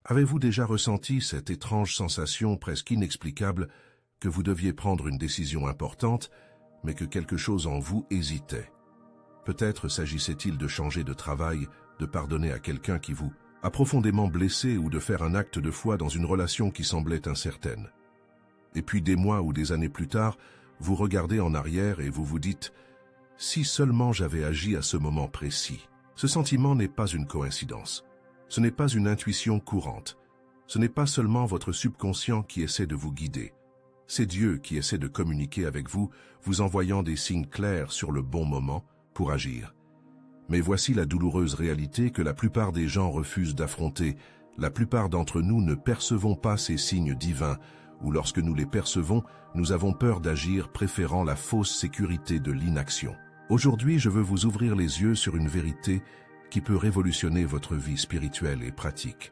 Avez-vous déjà ressenti cette étrange sensation presque inexplicable que vous deviez prendre une décision importante, mais que quelque chose en vous hésitait? Peut-être s'agissait-il de changer de travail, de pardonner à quelqu'un qui vous a profondément blessé ou de faire un acte de foi dans une relation qui semblait incertaine. Et puis des mois ou des années plus tard, vous regardez en arrière et vous vous dites « Si seulement j'avais agi à ce moment précis ». Ce sentiment n'est pas une coïncidence. Ce n'est pas une intuition courante. Ce n'est pas seulement votre subconscient qui essaie de vous guider. C'est Dieu qui essaie de communiquer avec vous, vous envoyant des signes clairs sur le bon moment pour agir. Mais voici la douloureuse réalité que la plupart des gens refusent d'affronter. La plupart d'entre nous ne percevons pas ces signes divins, ou lorsque nous les percevons, nous avons peur d'agir, préférant la fausse sécurité de l'inaction. Aujourd'hui, je veux vous ouvrir les yeux sur une vérité qui peut révolutionner votre vie spirituelle et pratique.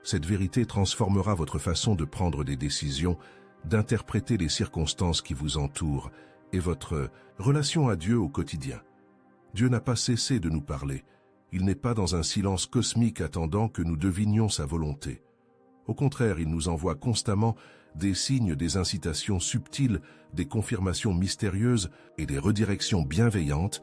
Cette vérité transformera votre façon de prendre des décisions, d'interpréter les circonstances qui vous entourent et votre relation à Dieu au quotidien. Dieu n'a pas cessé de nous parler. Il n'est pas dans un silence cosmique attendant que nous devinions sa volonté. Au contraire, il nous envoie constamment des signes, des incitations subtiles, des confirmations mystérieuses et des redirections bienveillantes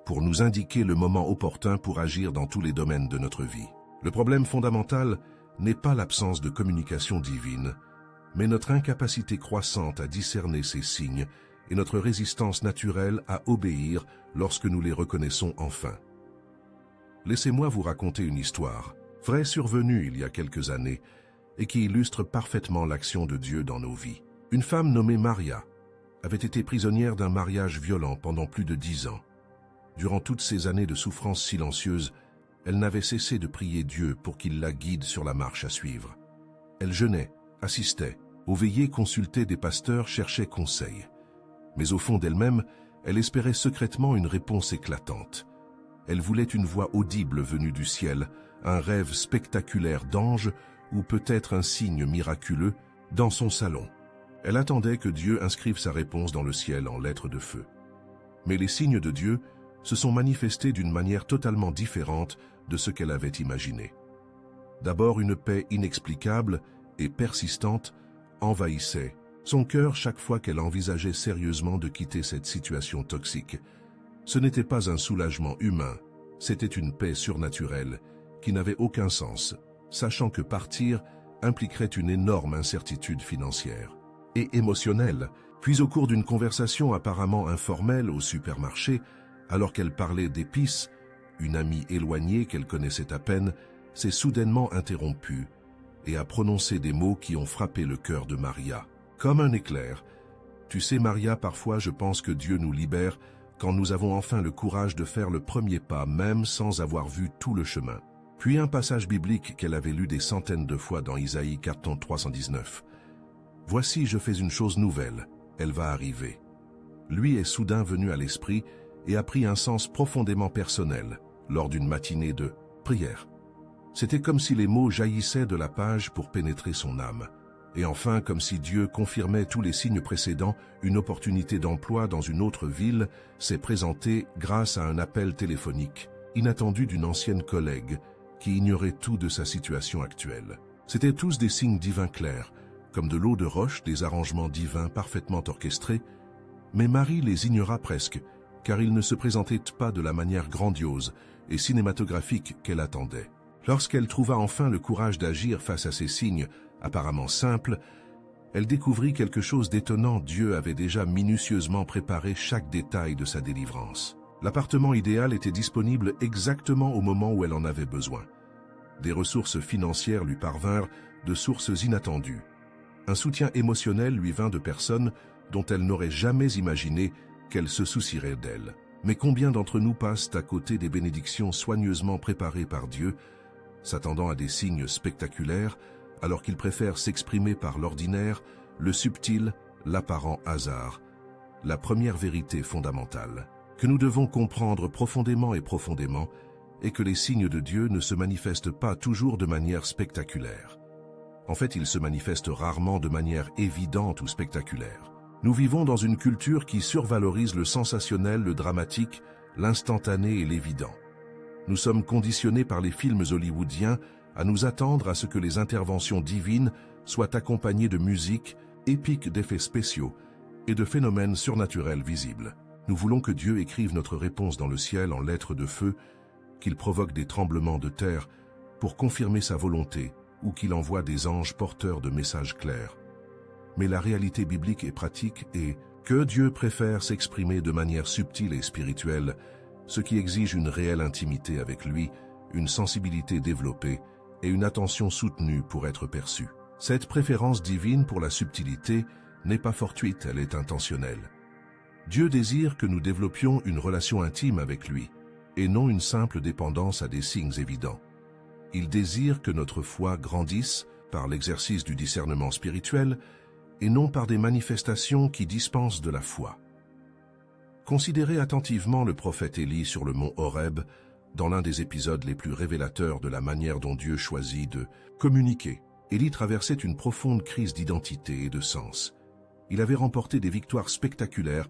pour nous indiquer le moment opportun pour agir dans tous les domaines de notre vie. Le problème fondamental n'est pas l'absence de communication divine, mais notre incapacité croissante à discerner ces signes et notre résistance naturelle à obéir lorsque nous les reconnaissons enfin. Laissez-moi vous raconter une histoire, vraie survenue il y a quelques années, et qui illustre parfaitement l'action de Dieu dans nos vies. Une femme nommée Maria avait été prisonnière d'un mariage violent pendant plus de 10 ans. Durant toutes ces années de souffrance silencieuse, elle n'avait cessé de prier Dieu pour qu'il la guide sur la marche à suivre. Elle jeûnait, assistait, aux veillées, consultait des pasteurs, cherchait conseil. Mais au fond d'elle-même, elle espérait secrètement une réponse éclatante. Elle voulait une voix audible venue du ciel, un rêve spectaculaire d'ange ou peut-être un signe miraculeux dans son salon. Elle attendait que Dieu inscrive sa réponse dans le ciel en lettres de feu. Mais les signes de Dieu se sont manifestés d'une manière totalement différente de ce qu'elle avait imaginé. D'abord, une paix inexplicable et persistante envahissait son cœur chaque fois qu'elle envisageait sérieusement de quitter cette situation toxique. Ce n'était pas un soulagement humain, c'était une paix surnaturelle qui n'avait aucun sens, sachant que partir impliquerait une énorme incertitude financière et émotionnelle. Puis au cours d'une conversation apparemment informelle au supermarché, alors qu'elle parlait d'épices, une amie éloignée qu'elle connaissait à peine s'est soudainement interrompue et a prononcé des mots qui ont frappé le cœur de Maria. Comme un éclair. Tu sais, Maria, parfois je pense que Dieu nous libère quand nous avons enfin le courage de faire le premier pas, même sans avoir vu tout le chemin. Puis un passage biblique qu'elle avait lu des centaines de fois dans Isaïe 4319. Voici, je fais une chose nouvelle, elle va arriver. Lui est soudain venu à l'esprit et a pris un sens profondément personnel lors d'une matinée de prière. C'était comme si les mots jaillissaient de la page pour pénétrer son âme. Et enfin, comme si Dieu confirmait tous les signes précédents, une opportunité d'emploi dans une autre ville s'est présentée grâce à un appel téléphonique inattendu d'une ancienne collègue qui ignorait tout de sa situation actuelle. C'étaient tous des signes divins clairs, comme de l'eau de roche, des arrangements divins parfaitement orchestrés, mais Marie les ignora presque, car ils ne se présentaient pas de la manière grandiose et cinématographique qu'elle attendait. Lorsqu'elle trouva enfin le courage d'agir face à ces signes apparemment simples, elle découvrit quelque chose d'étonnant. Dieu avait déjà minutieusement préparé chaque détail de sa délivrance. L'appartement idéal était disponible exactement au moment où elle en avait besoin. Des ressources financières lui parvinrent de sources inattendues. Un soutien émotionnel lui vint de personnes dont elle n'aurait jamais imaginé qu'elles se soucieraient d'elle. Mais combien d'entre nous passent à côté des bénédictions soigneusement préparées par Dieu, s'attendant à des signes spectaculaires, alors qu'ils préfèrent s'exprimer par l'ordinaire, le subtil, l'apparent hasard. La première vérité fondamentale, que nous devons comprendre profondément est que les signes de Dieu ne se manifestent pas toujours de manière spectaculaire. En fait, ils se manifestent rarement de manière évidente ou spectaculaire. Nous vivons dans une culture qui survalorise le sensationnel, le dramatique, l'instantané et l'évident. Nous sommes conditionnés par les films hollywoodiens à nous attendre à ce que les interventions divines soient accompagnées de musique, épique d'effets spéciaux et de phénomènes surnaturels visibles. Nous voulons que Dieu écrive notre réponse dans le ciel en lettres de feu, qu'il provoque des tremblements de terre pour confirmer sa volonté ou qu'il envoie des anges porteurs de messages clairs. Mais la réalité biblique et pratique est que Dieu préfère s'exprimer de manière subtile et spirituelle, ce qui exige une réelle intimité avec lui, une sensibilité développée et une attention soutenue pour être perçue. Cette préférence divine pour la subtilité n'est pas fortuite, elle est intentionnelle. Dieu désire que nous développions une relation intime avec lui, et non une simple dépendance à des signes évidents. Il désire que notre foi grandisse par l'exercice du discernement spirituel et non par des manifestations qui dispensent de la foi. Considérez attentivement le prophète Élie sur le mont Horeb dans l'un des épisodes les plus révélateurs de la manière dont Dieu choisit de communiquer. Élie traversait une profonde crise d'identité et de sens. Il avait remporté des victoires spectaculaires,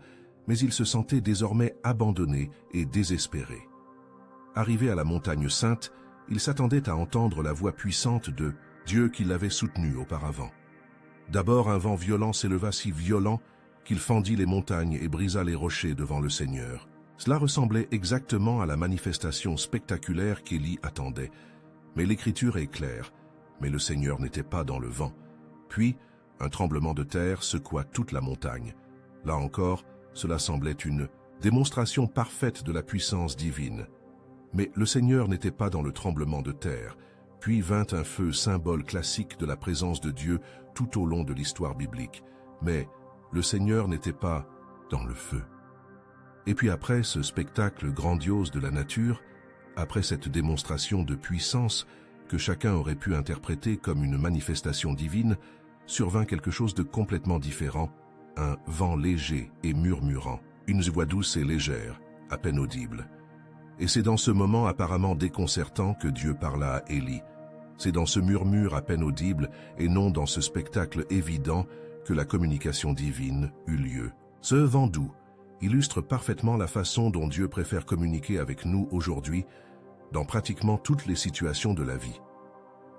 mais il se sentait désormais abandonné et désespéré. Arrivé à la montagne sainte, il s'attendait à entendre la voix puissante de Dieu qui l'avait soutenu auparavant. D'abord, un vent violent s'éleva si violent qu'il fendit les montagnes et brisa les rochers devant le Seigneur. Cela ressemblait exactement à la manifestation spectaculaire qu'Élie attendait. Mais l'Écriture est claire, mais le Seigneur n'était pas dans le vent. Puis, un tremblement de terre secoua toute la montagne. Là encore, cela semblait une démonstration parfaite de la puissance divine. Mais le Seigneur n'était pas dans le tremblement de terre. Puis vint un feu, symbole classique de la présence de Dieu tout au long de l'histoire biblique. Mais le Seigneur n'était pas dans le feu. Et puis après ce spectacle grandiose de la nature, après cette démonstration de puissance que chacun aurait pu interpréter comme une manifestation divine, survint quelque chose de complètement différent, un vent léger et murmurant, une voix douce et légère, à peine audible. Et c'est dans ce moment apparemment déconcertant que Dieu parla à Élie. C'est dans ce murmure à peine audible et non dans ce spectacle évident que la communication divine eut lieu. Ce vent doux illustre parfaitement la façon dont Dieu préfère communiquer avec nous aujourd'hui dans pratiquement toutes les situations de la vie.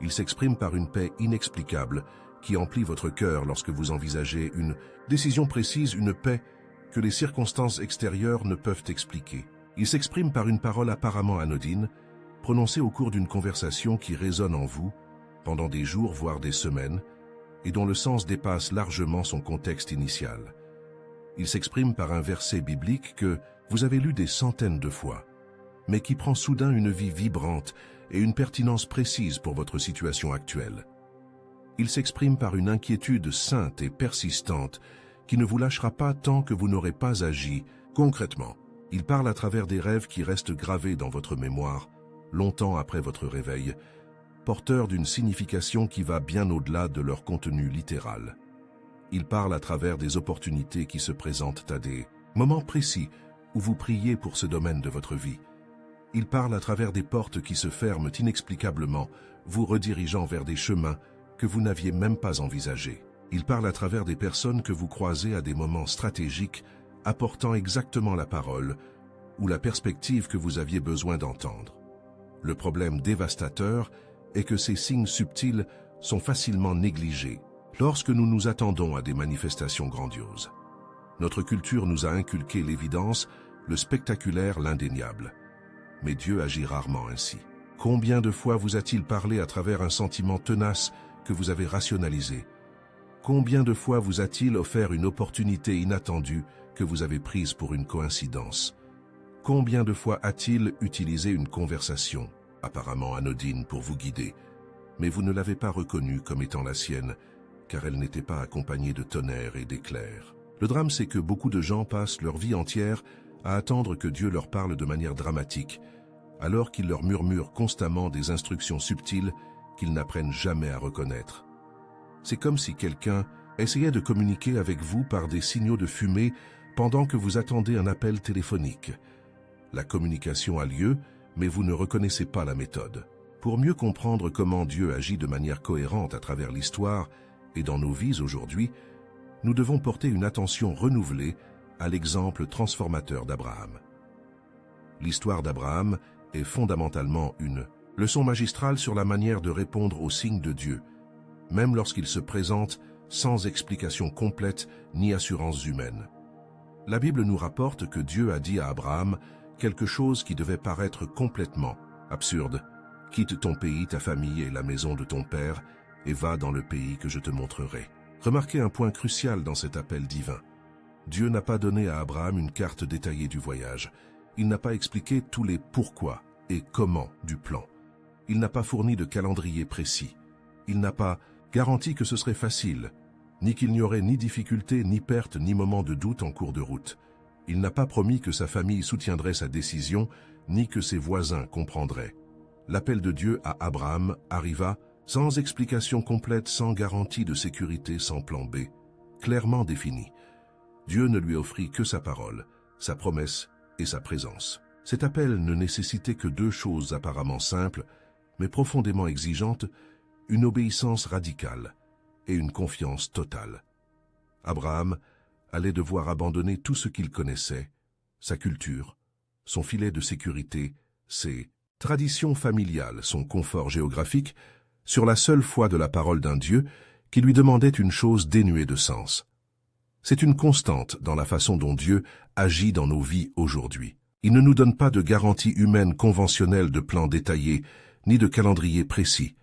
Il s'exprime par une paix inexplicable qui emplit votre cœur lorsque vous envisagez une décision précise, une paix que les circonstances extérieures ne peuvent expliquer. Il s'exprime par une parole apparemment anodine, prononcée au cours d'une conversation qui résonne en vous pendant des jours voire des semaines et dont le sens dépasse largement son contexte initial. Il s'exprime par un verset biblique que vous avez lu des centaines de fois, mais qui prend soudain une vie vibrante et une pertinence précise pour votre situation actuelle. Il s'exprime par une inquiétude sainte et persistante qui ne vous lâchera pas tant que vous n'aurez pas agi concrètement. Il parle à travers des rêves qui restent gravés dans votre mémoire, longtemps après votre réveil, porteurs d'une signification qui va bien au-delà de leur contenu littéral. Il parle à travers des opportunités qui se présentent à des moments précis où vous priez pour ce domaine de votre vie. Il parle à travers des portes qui se ferment inexplicablement, vous redirigeant vers des chemins que vous n'aviez même pas envisagés. Il parle à travers des personnes que vous croisez à des moments stratégiques, apportant exactement la parole ou la perspective que vous aviez besoin d'entendre. Le problème dévastateur est que ces signes subtils sont facilement négligés lorsque nous nous attendons à des manifestations grandioses. Notre culture nous a inculqué l'évidence, le spectaculaire, l'indéniable. Mais Dieu agit rarement ainsi. Combien de fois vous a-t-il parlé à travers un sentiment tenace que vous avez rationalisé? Combien de fois vous a-t-il offert une opportunité inattendue que vous avez prise pour une coïncidence? Combien de fois a-t-il utilisé une conversation, apparemment anodine, pour vous guider, mais vous ne l'avez pas reconnue comme étant la sienne, car elle n'était pas accompagnée de tonnerre et d'éclairs? Le drame, c'est que beaucoup de gens passent leur vie entière à attendre que Dieu leur parle de manière dramatique, alors qu'il leur murmure constamment des instructions subtiles qu'ils n'apprennent jamais à reconnaître. C'est comme si quelqu'un essayait de communiquer avec vous par des signaux de fumée pendant que vous attendez un appel téléphonique. La communication a lieu, mais vous ne reconnaissez pas la méthode. Pour mieux comprendre comment Dieu agit de manière cohérente à travers l'histoire et dans nos vies aujourd'hui, nous devons porter une attention renouvelée à l'exemple transformateur d'Abraham. L'histoire d'Abraham est fondamentalement une Leçon magistrale sur la manière de répondre aux signes de Dieu, même lorsqu'ils se présentent sans explication complète ni assurance humaine. La Bible nous rapporte que Dieu a dit à Abraham quelque chose qui devait paraître complètement absurde. « Quitte ton pays, ta famille et la maison de ton père, et va dans le pays que je te montrerai. » Remarquez un point crucial dans cet appel divin. Dieu n'a pas donné à Abraham une carte détaillée du voyage. Il n'a pas expliqué tous les pourquoi et comment du plan. Il n'a pas fourni de calendrier précis. Il n'a pas garanti que ce serait facile, ni qu'il n'y aurait ni difficulté, ni perte, ni moment de doute en cours de route. Il n'a pas promis que sa famille soutiendrait sa décision, ni que ses voisins comprendraient. L'appel de Dieu à Abraham arriva sans explication complète, sans garantie de sécurité, sans plan B, clairement défini. Dieu ne lui offrit que sa parole, sa promesse et sa présence. Cet appel ne nécessitait que deux choses apparemment simples, mais profondément exigeantes, une obéissance radicale et une confiance totale. Abraham allait devoir abandonner tout ce qu'il connaissait, sa culture, son filet de sécurité, ses traditions familiales, son confort géographique, sur la seule foi de la parole d'un Dieu qui lui demandait une chose dénuée de sens. C'est une constante dans la façon dont Dieu agit dans nos vies aujourd'hui. Il ne nous donne pas de garantie humaine conventionnelle de plan détaillé, ni de calendrier précis,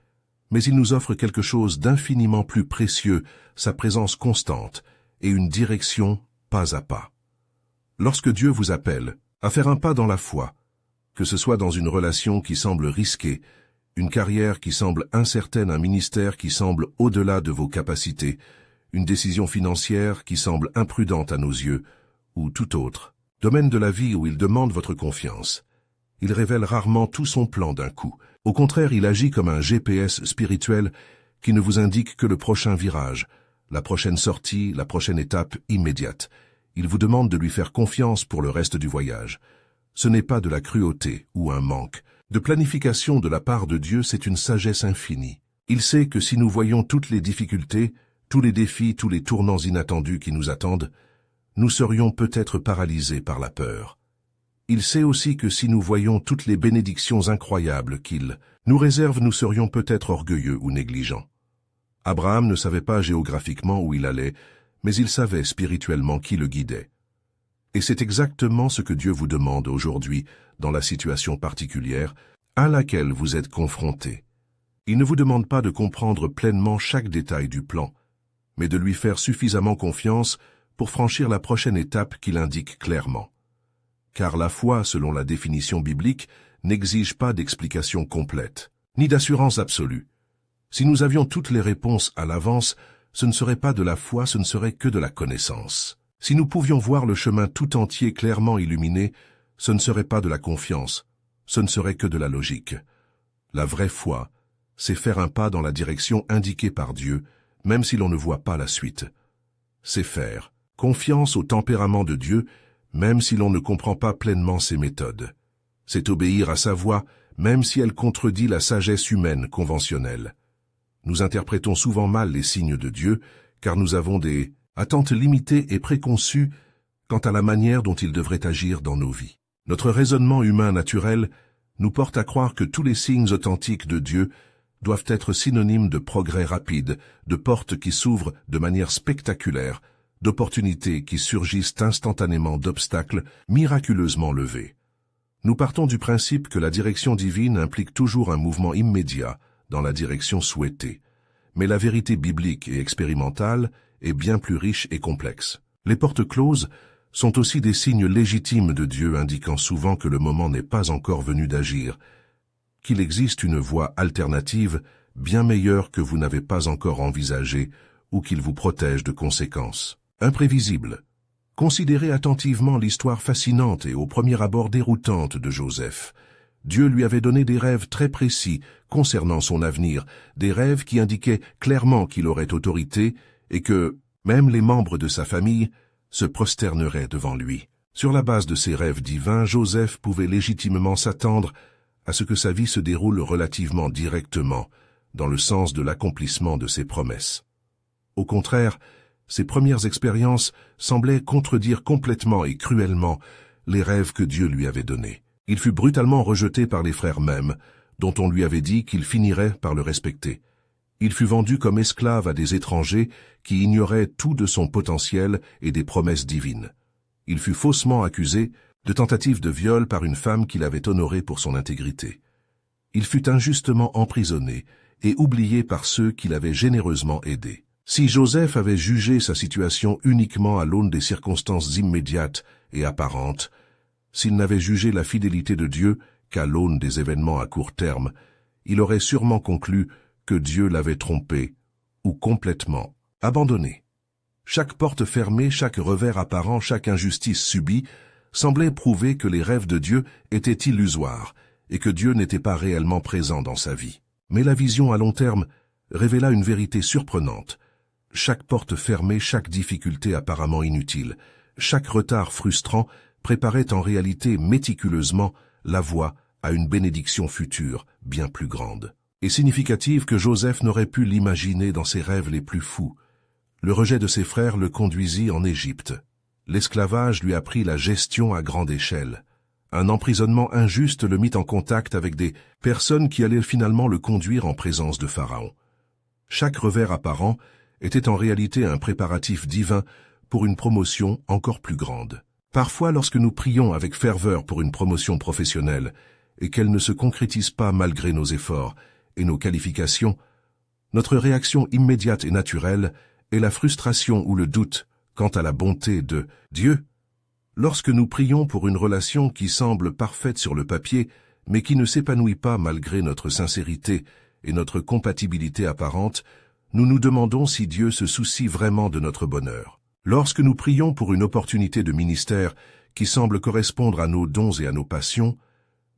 mais il nous offre quelque chose d'infiniment plus précieux, sa présence constante et une direction pas à pas. Lorsque Dieu vous appelle à faire un pas dans la foi, que ce soit dans une relation qui semble risquée, une carrière qui semble incertaine, un ministère qui semble au-delà de vos capacités, une décision financière qui semble imprudente à nos yeux, ou tout autre domaine de la vie où il demande votre confiance. Il révèle rarement tout son plan d'un coup. Au contraire, il agit comme un GPS spirituel qui ne vous indique que le prochain virage, la prochaine sortie, la prochaine étape immédiate. Il vous demande de lui faire confiance pour le reste du voyage. Ce n'est pas de la cruauté ou un manque de planification de la part de Dieu, c'est une sagesse infinie. Il sait que si nous voyons toutes les difficultés, tous les défis, tous les tournants inattendus qui nous attendent, nous serions peut-être paralysés par la peur. Il sait aussi que si nous voyons toutes les bénédictions incroyables qu'il nous réserve, nous serions peut-être orgueilleux ou négligents. Abraham ne savait pas géographiquement où il allait, mais il savait spirituellement qui le guidait. Et c'est exactement ce que Dieu vous demande aujourd'hui dans la situation particulière à laquelle vous êtes confrontés. Il ne vous demande pas de comprendre pleinement chaque détail du plan, mais de lui faire suffisamment confiance pour franchir la prochaine étape qu'il indique clairement. Car la foi, selon la définition biblique, n'exige pas d'explication complète, ni d'assurance absolue. Si nous avions toutes les réponses à l'avance, ce ne serait pas de la foi, ce ne serait que de la connaissance. Si nous pouvions voir le chemin tout entier clairement illuminé, ce ne serait pas de la confiance, ce ne serait que de la logique. La vraie foi, c'est faire un pas dans la direction indiquée par Dieu, même si l'on ne voit pas la suite. C'est faire confiance au tempérament de Dieu, même si l'on ne comprend pas pleinement ses méthodes. C'est obéir à sa voix, même si elle contredit la sagesse humaine conventionnelle. Nous interprétons souvent mal les signes de Dieu, car nous avons des attentes limitées et préconçues quant à la manière dont il devrait agir dans nos vies. Notre raisonnement humain naturel nous porte à croire que tous les signes authentiques de Dieu doivent être synonymes de progrès rapide, de portes qui s'ouvrent de manière spectaculaire, d'opportunités qui surgissent instantanément, d'obstacles miraculeusement levés. Nous partons du principe que la direction divine implique toujours un mouvement immédiat dans la direction souhaitée. Mais la vérité biblique et expérimentale est bien plus riche et complexe. Les portes closes sont aussi des signes légitimes de Dieu indiquant souvent que le moment n'est pas encore venu d'agir, qu'il existe une voie alternative bien meilleure que vous n'avez pas encore envisagée ou qu'il vous protège de conséquences imprévisibles. Considérez attentivement l'histoire fascinante et au premier abord déroutante de Joseph. Dieu lui avait donné des rêves très précis concernant son avenir, des rêves qui indiquaient clairement qu'il aurait autorité et que même les membres de sa famille se prosterneraient devant lui. Sur la base de ces rêves divins, Joseph pouvait légitimement s'attendre à ce que sa vie se déroule relativement directement, dans le sens de l'accomplissement de ses promesses. Au contraire, ses premières expériences semblaient contredire complètement et cruellement les rêves que Dieu lui avait donnés. Il fut brutalement rejeté par les frères même, dont on lui avait dit qu'il finirait par le respecter. Il fut vendu comme esclave à des étrangers qui ignoraient tout de son potentiel et des promesses divines. Il fut faussement accusé de tentative de viol par une femme qu'il avait honorée pour son intégrité. Il fut injustement emprisonné et oublié par ceux qui l'avaient généreusement aidé. Si Joseph avait jugé sa situation uniquement à l'aune des circonstances immédiates et apparentes, s'il n'avait jugé la fidélité de Dieu qu'à l'aune des événements à court terme, il aurait sûrement conclu que Dieu l'avait trompé ou complètement abandonné. Chaque porte fermée, chaque revers apparent, chaque injustice subie semblait prouver que les rêves de Dieu étaient illusoires et que Dieu n'était pas réellement présent dans sa vie. Mais la vision à long terme révéla une vérité surprenante. Chaque porte fermée, chaque difficulté apparemment inutile, chaque retard frustrant préparait en réalité méticuleusement la voie à une bénédiction future bien plus grande. Et significative que Joseph n'aurait pu l'imaginer dans ses rêves les plus fous. Le rejet de ses frères le conduisit en Égypte. L'esclavage lui apprit la gestion à grande échelle. Un emprisonnement injuste le mit en contact avec des personnes qui allaient finalement le conduire en présence de Pharaon. Chaque revers apparent était en réalité un préparatif divin pour une promotion encore plus grande. Parfois, lorsque nous prions avec ferveur pour une promotion professionnelle et qu'elle ne se concrétise pas malgré nos efforts et nos qualifications, notre réaction immédiate et naturelle est la frustration ou le doute quant à la bonté de Dieu. Lorsque nous prions pour une relation qui semble parfaite sur le papier, mais qui ne s'épanouit pas malgré notre sincérité et notre compatibilité apparente, nous nous demandons si Dieu se soucie vraiment de notre bonheur. Lorsque nous prions pour une opportunité de ministère qui semble correspondre à nos dons et à nos passions,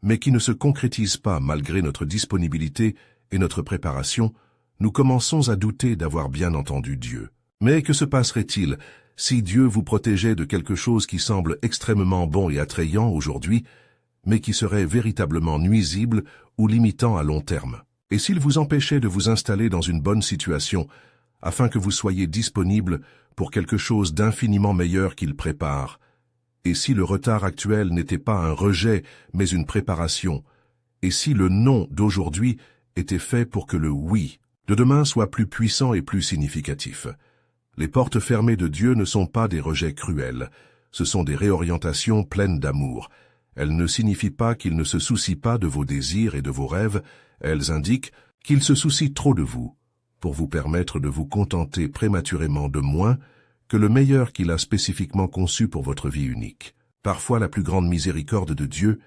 mais qui ne se concrétise pas malgré notre disponibilité et notre préparation, nous commençons à douter d'avoir bien entendu Dieu. Mais que se passerait-il si Dieu vous protégeait de quelque chose qui semble extrêmement bon et attrayant aujourd'hui, mais qui serait véritablement nuisible ou limitant à long terme? Et s'il vous empêchait de vous installer dans une bonne situation, afin que vous soyez disponible pour quelque chose d'infiniment meilleur qu'il prépare? Et si le retard actuel n'était pas un rejet, mais une préparation? Et si le non d'aujourd'hui était fait pour que le oui de demain soit plus puissant et plus significatif? Les portes fermées de Dieu ne sont pas des rejets cruels, ce sont des réorientations pleines d'amour. Elles ne signifient pas qu'il ne se soucie pas de vos désirs et de vos rêves, elles indiquent qu'il se soucie trop de vous, pour vous permettre de vous contenter prématurément de moins que le meilleur qu'il a spécifiquement conçu pour votre vie unique. Parfois la plus grande miséricorde de Dieu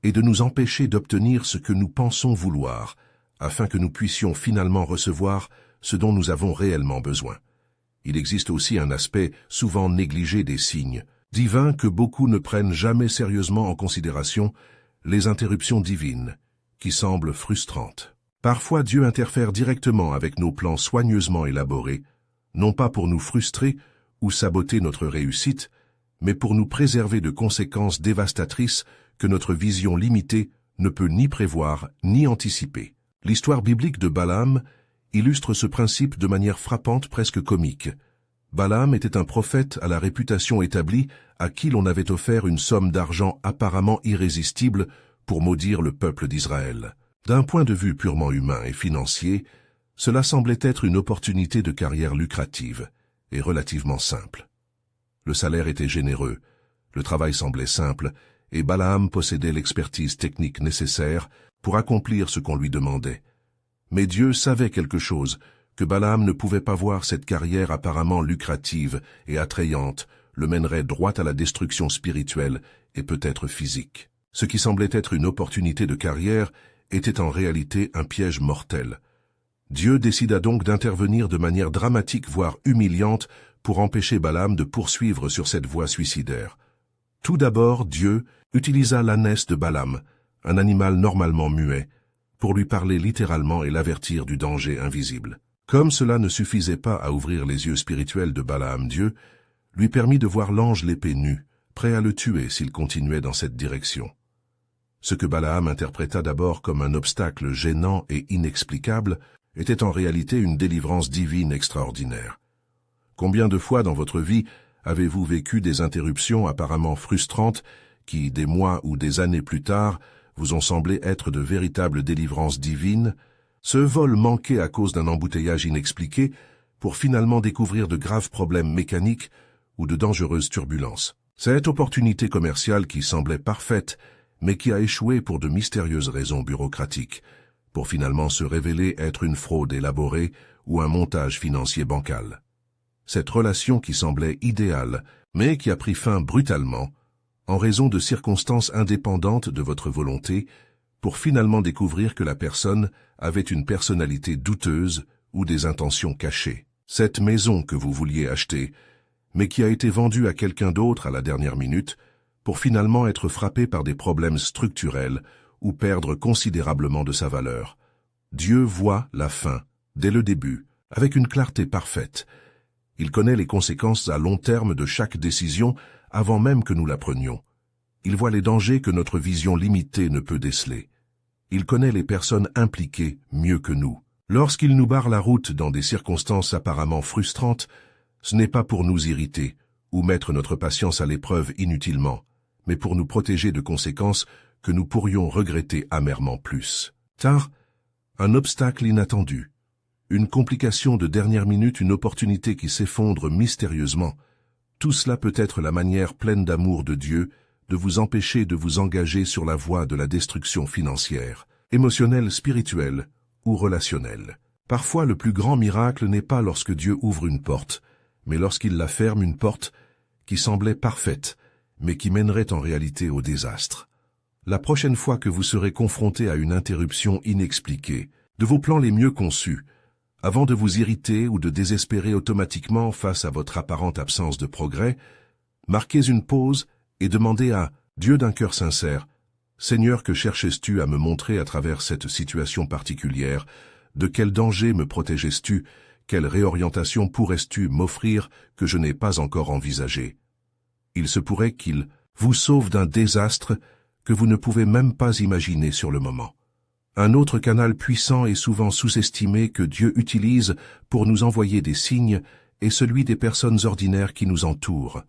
est de nous empêcher d'obtenir ce que nous pensons vouloir, afin que nous puissions finalement recevoir ce dont nous avons réellement besoin. Il existe aussi un aspect souvent négligé des signes divins que beaucoup ne prennent jamais sérieusement en considération, les interruptions divines, qui semblent frustrantes. Parfois Dieu interfère directement avec nos plans soigneusement élaborés, non pas pour nous frustrer ou saboter notre réussite, mais pour nous préserver de conséquences dévastatrices que notre vision limitée ne peut ni prévoir ni anticiper. L'histoire biblique de Balaam illustre ce principe de manière frappante, presque comique. Balaam était un prophète à la réputation établie à qui l'on avait offert une somme d'argent apparemment irrésistible pour maudire le peuple d'Israël. D'un point de vue purement humain et financier, cela semblait être une opportunité de carrière lucrative et relativement simple. Le salaire était généreux, le travail semblait simple, et Balaam possédait l'expertise technique nécessaire pour accomplir ce qu'on lui demandait. Mais Dieu savait quelque chose, que Balaam ne pouvait pas voir cette carrière apparemment lucrative et attrayante le mènerait droit à la destruction spirituelle et peut-être physique. Ce qui semblait être une opportunité de carrière était en réalité un piège mortel. Dieu décida donc d'intervenir de manière dramatique voire humiliante pour empêcher Balaam de poursuivre sur cette voie suicidaire. Tout d'abord, Dieu utilisa l'ânesse de Balaam, un animal normalement muet, pour lui parler littéralement et l'avertir du danger invisible. Comme cela ne suffisait pas à ouvrir les yeux spirituels de Balaam, Dieu lui permit de voir l'ange l'épée nue, prêt à le tuer s'il continuait dans cette direction. Ce que Balaam interpréta d'abord comme un obstacle gênant et inexplicable était en réalité une délivrance divine extraordinaire. Combien de fois dans votre vie avez-vous vécu des interruptions apparemment frustrantes qui, des mois ou des années plus tard, vous ont semblé être de véritables délivrances divines, ce vol manqué à cause d'un embouteillage inexpliqué pour finalement découvrir de graves problèmes mécaniques ou de dangereuses turbulences. Cette opportunité commerciale qui semblait parfaite, mais qui a échoué pour de mystérieuses raisons bureaucratiques, pour finalement se révéler être une fraude élaborée ou un montage financier bancal. Cette relation qui semblait idéale, mais qui a pris fin brutalement, en raison de circonstances indépendantes de votre volonté, pour finalement découvrir que la personne avait une personnalité douteuse ou des intentions cachées. Cette maison que vous vouliez acheter, mais qui a été vendue à quelqu'un d'autre à la dernière minute, pour finalement être frappée par des problèmes structurels ou perdre considérablement de sa valeur. Dieu voit la fin, dès le début, avec une clarté parfaite. Il connaît les conséquences à long terme de chaque décision avant même que nous la prenions. Il voit les dangers que notre vision limitée ne peut déceler. Il connaît les personnes impliquées mieux que nous. Lorsqu'il nous barre la route dans des circonstances apparemment frustrantes, ce n'est pas pour nous irriter ou mettre notre patience à l'épreuve inutilement, mais pour nous protéger de conséquences que nous pourrions regretter amèrement plus tard. Un obstacle inattendu, une complication de dernière minute, une opportunité qui s'effondre mystérieusement. Tout cela peut être la manière pleine d'amour de Dieu de vous empêcher de vous engager sur la voie de la destruction financière, émotionnelle, spirituelle ou relationnelle. Parfois, le plus grand miracle n'est pas lorsque Dieu ouvre une porte, mais lorsqu'il la ferme, une porte qui semblait parfaite, mais qui mènerait en réalité au désastre. La prochaine fois que vous serez confronté à une interruption inexpliquée de vos plans les mieux conçus, avant de vous irriter ou de désespérer automatiquement face à votre apparente absence de progrès, marquez une pause et demandez à Dieu d'un cœur sincère, « Seigneur, que cherchais-tu à me montrer à travers cette situation particulière? De quel danger me protégeais-tu? Quelle réorientation pourrais-tu m'offrir que je n'ai pas encore envisagée? » Il se pourrait qu'il vous sauve d'un désastre que vous ne pouvez même pas imaginer sur le moment. Un autre canal puissant et souvent sous-estimé que Dieu utilise pour nous envoyer des signes est celui des personnes ordinaires qui nous entourent.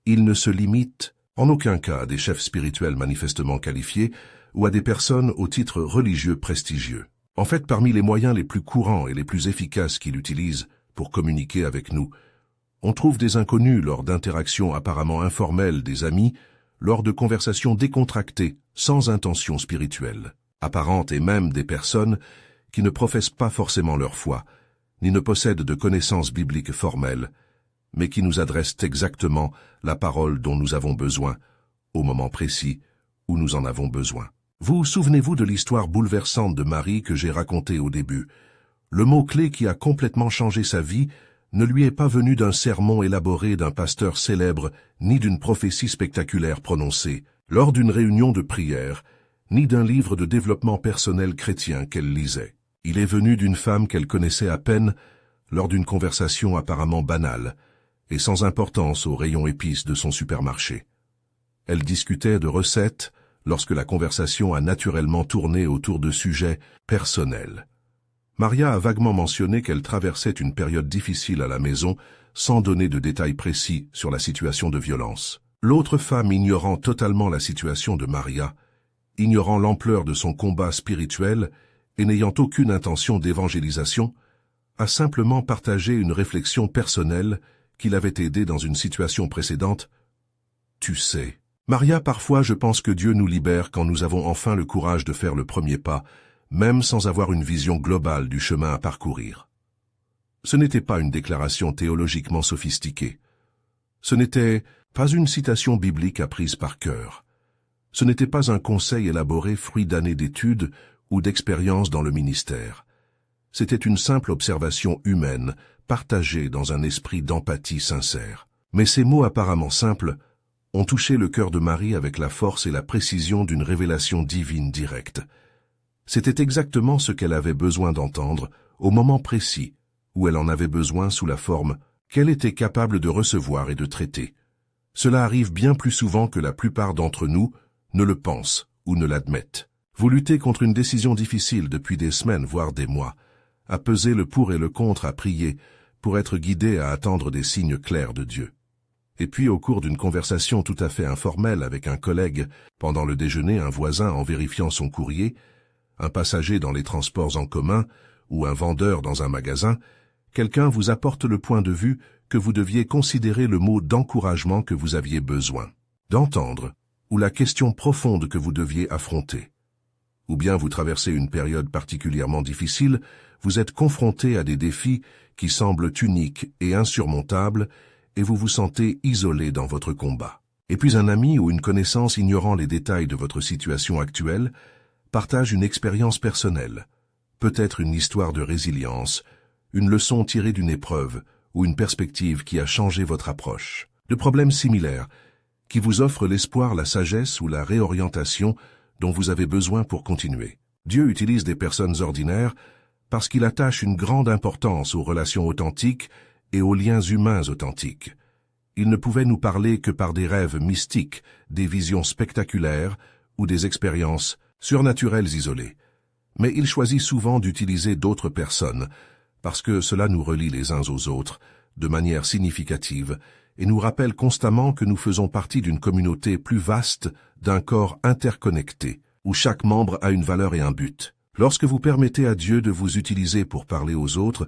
Il ne se limite en aucun cas à des chefs spirituels manifestement qualifiés ou à des personnes au titre religieux prestigieux. En fait, parmi les moyens les plus courants et les plus efficaces qu'il utilise pour communiquer avec nous, on trouve des inconnus lors d'interactions apparemment informelles, des amis, lors de conversations décontractées, sans intention spirituelle, apparente, et même des personnes qui ne professent pas forcément leur foi, ni ne possèdent de connaissances bibliques formelles, mais qui nous adressent exactement la parole dont nous avons besoin, au moment précis où nous en avons besoin. Vous souvenez-vous de l'histoire bouleversante de Marie que j'ai racontée au début? Le mot-clé qui a complètement changé sa vie ne lui est pas venu d'un sermon élaboré d'un pasteur célèbre, ni d'une prophétie spectaculaire prononcée lors d'une réunion de prière, ni d'un livre de développement personnel chrétien qu'elle lisait. Il est venu d'une femme qu'elle connaissait à peine lors d'une conversation apparemment banale et sans importance au rayon épices de son supermarché. Elle discutait de recettes lorsque la conversation a naturellement tourné autour de sujets personnels. Maria a vaguement mentionné qu'elle traversait une période difficile à la maison, sans donner de détails précis sur la situation de violence. L'autre femme, ignorant totalement la situation de Maria, ignorant l'ampleur de son combat spirituel et n'ayant aucune intention d'évangélisation, a simplement partagé une réflexion personnelle qui l'avait aidé dans une situation précédente. « Tu sais, Maria, parfois je pense que Dieu nous libère quand nous avons enfin le courage de faire le premier pas, même sans avoir une vision globale du chemin à parcourir. » Ce n'était pas une déclaration théologiquement sophistiquée. Ce n'était pas une citation biblique apprise par cœur. Ce n'était pas un conseil élaboré fruit d'années d'études ou d'expériences dans le ministère. C'était une simple observation humaine, partagée dans un esprit d'empathie sincère. Mais ces mots apparemment simples ont touché le cœur de Marie avec la force et la précision d'une révélation divine directe. C'était exactement ce qu'elle avait besoin d'entendre au moment précis où elle en avait besoin sous la forme qu'elle était capable de recevoir et de traiter. Cela arrive bien plus souvent que la plupart d'entre nous ne le pensent ou ne l'admettent. Vous luttez contre une décision difficile depuis des semaines, voire des mois, à peser le pour et le contre, à prier, pour être guidé à attendre des signes clairs de Dieu. Et puis au cours d'une conversation tout à fait informelle avec un collègue, pendant le déjeuner, un voisin en vérifiant son courrier, un passager dans les transports en commun ou un vendeur dans un magasin, quelqu'un vous apporte le point de vue que vous deviez considérer le mot d'encouragement que vous aviez besoin d'entendre, ou la question profonde que vous deviez affronter. Ou bien vous traversez une période particulièrement difficile, vous êtes confronté à des défis qui semblent uniques et insurmontables, et vous vous sentez isolé dans votre combat. Et puis un ami ou une connaissance ignorant les détails de votre situation actuelle partage une expérience personnelle, peut-être une histoire de résilience, une leçon tirée d'une épreuve ou une perspective qui a changé votre approche. De problèmes similaires qui vous offrent l'espoir, la sagesse ou la réorientation dont vous avez besoin pour continuer. Dieu utilise des personnes ordinaires parce qu'il attache une grande importance aux relations authentiques et aux liens humains authentiques. Il ne pouvait nous parler que par des rêves mystiques, des visions spectaculaires ou des expériences surnaturelles isolées. Mais il choisit souvent d'utiliser d'autres personnes, parce que cela nous relie les uns aux autres, de manière significative, et nous rappelle constamment que nous faisons partie d'une communauté plus vaste, d'un corps interconnecté, où chaque membre a une valeur et un but. Lorsque vous permettez à Dieu de vous utiliser pour parler aux autres,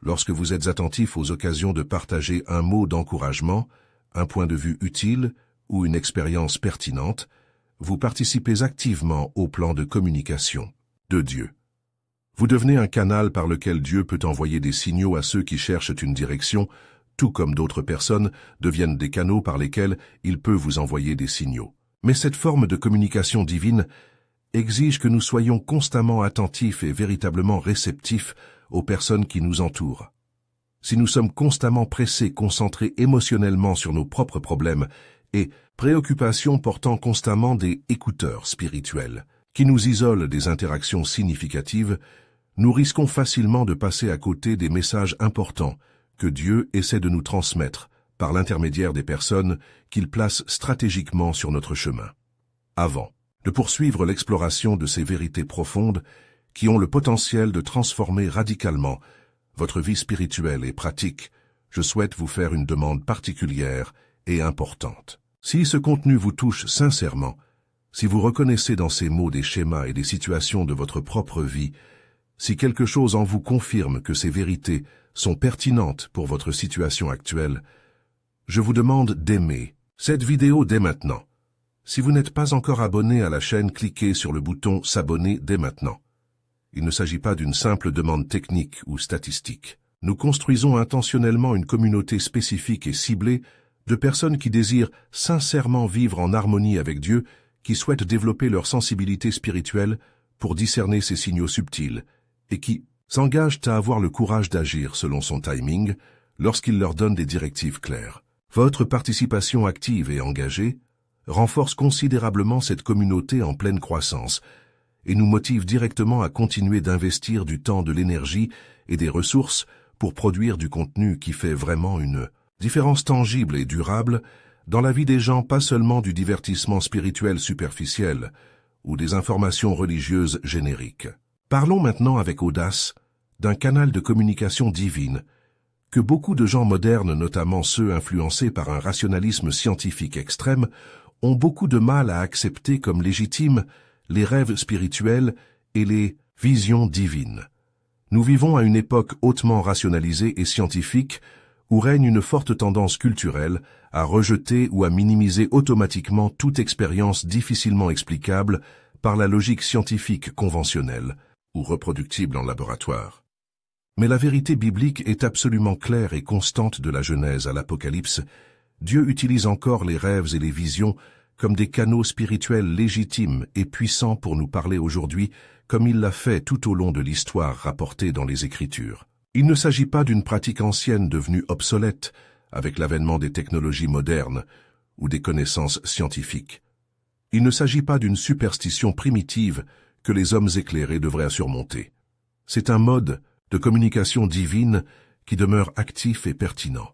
lorsque vous êtes attentif aux occasions de partager un mot d'encouragement, un point de vue utile ou une expérience pertinente, vous participez activement au plan de communication de Dieu. Vous devenez un canal par lequel Dieu peut envoyer des signaux à ceux qui cherchent une direction, tout comme d'autres personnes deviennent des canaux par lesquels il peut vous envoyer des signaux. Mais cette forme de communication divine exige que nous soyons constamment attentifs et véritablement réceptifs aux personnes qui nous entourent. Si nous sommes constamment pressés, concentrés émotionnellement sur nos propres problèmes et préoccupations portant constamment des écouteurs spirituels qui nous isolent des interactions significatives, nous risquons facilement de passer à côté des messages importants que Dieu essaie de nous transmettre par l'intermédiaire des personnes qu'il place stratégiquement sur notre chemin. Avant de poursuivre l'exploration de ces vérités profondes qui ont le potentiel de transformer radicalement votre vie spirituelle et pratique, je souhaite vous faire une demande particulière et importante. Si ce contenu vous touche sincèrement, si vous reconnaissez dans ces mots des schémas et des situations de votre propre vie, si quelque chose en vous confirme que ces vérités sont pertinentes pour votre situation actuelle, je vous demande d'aimer cette vidéo dès maintenant. Si vous n'êtes pas encore abonné à la chaîne, cliquez sur le bouton « S'abonner » dès maintenant. Il ne s'agit pas d'une simple demande technique ou statistique. Nous construisons intentionnellement une communauté spécifique et ciblée de personnes qui désirent sincèrement vivre en harmonie avec Dieu, qui souhaitent développer leur sensibilité spirituelle pour discerner ces signaux subtils et qui s'engagent à avoir le courage d'agir selon son timing lorsqu'il leur donne des directives claires. Votre participation active et engagée renforce considérablement cette communauté en pleine croissance et nous motive directement à continuer d'investir du temps, de l'énergie et des ressources pour produire du contenu qui fait vraiment une différence tangible et durable dans la vie des gens, pas seulement du divertissement spirituel superficiel ou des informations religieuses génériques. Parlons maintenant avec audace d'un canal de communication divine que beaucoup de gens modernes, notamment ceux influencés par un rationalisme scientifique extrême, ont beaucoup de mal à accepter comme légitimes les rêves spirituels et les visions divines. Nous vivons à une époque hautement rationalisée et scientifique où règne une forte tendance culturelle à rejeter ou à minimiser automatiquement toute expérience difficilement explicable par la logique scientifique conventionnelle ou reproductible en laboratoire. Mais la vérité biblique est absolument claire et constante de la Genèse à l'Apocalypse. Dieu utilise encore les rêves et les visions comme des canaux spirituels légitimes et puissants pour nous parler aujourd'hui, comme il l'a fait tout au long de l'histoire rapportée dans les Écritures. Il ne s'agit pas d'une pratique ancienne devenue obsolète avec l'avènement des technologies modernes ou des connaissances scientifiques. Il ne s'agit pas d'une superstition primitive que les hommes éclairés devraient surmonter. C'est un mode de communication divine qui demeure actif et pertinent.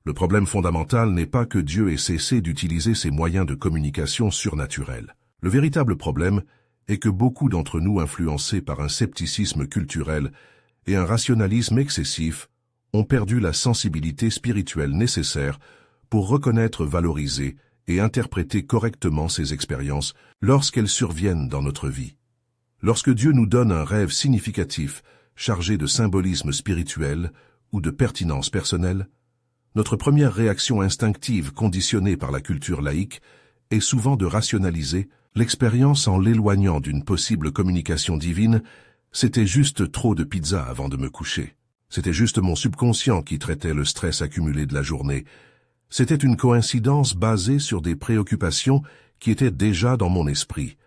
Le problème fondamental n'est pas que Dieu ait cessé d'utiliser ces moyens de communication surnaturels. Le véritable problème est que beaucoup d'entre nous, influencés par un scepticisme culturel et un rationalisme excessif, ont perdu la sensibilité spirituelle nécessaire pour reconnaître, valoriser et interpréter correctement ces expériences lorsqu'elles surviennent dans notre vie. Lorsque Dieu nous donne un rêve significatif, chargé de symbolisme spirituel ou de pertinence personnelle, notre première réaction instinctive conditionnée par la culture laïque est souvent de rationaliser l'expérience en l'éloignant d'une possible communication divine. C'était juste trop de pizza avant de me coucher. C'était juste mon subconscient qui traitait le stress accumulé de la journée. C'était une coïncidence basée sur des préoccupations qui étaient déjà dans mon esprit.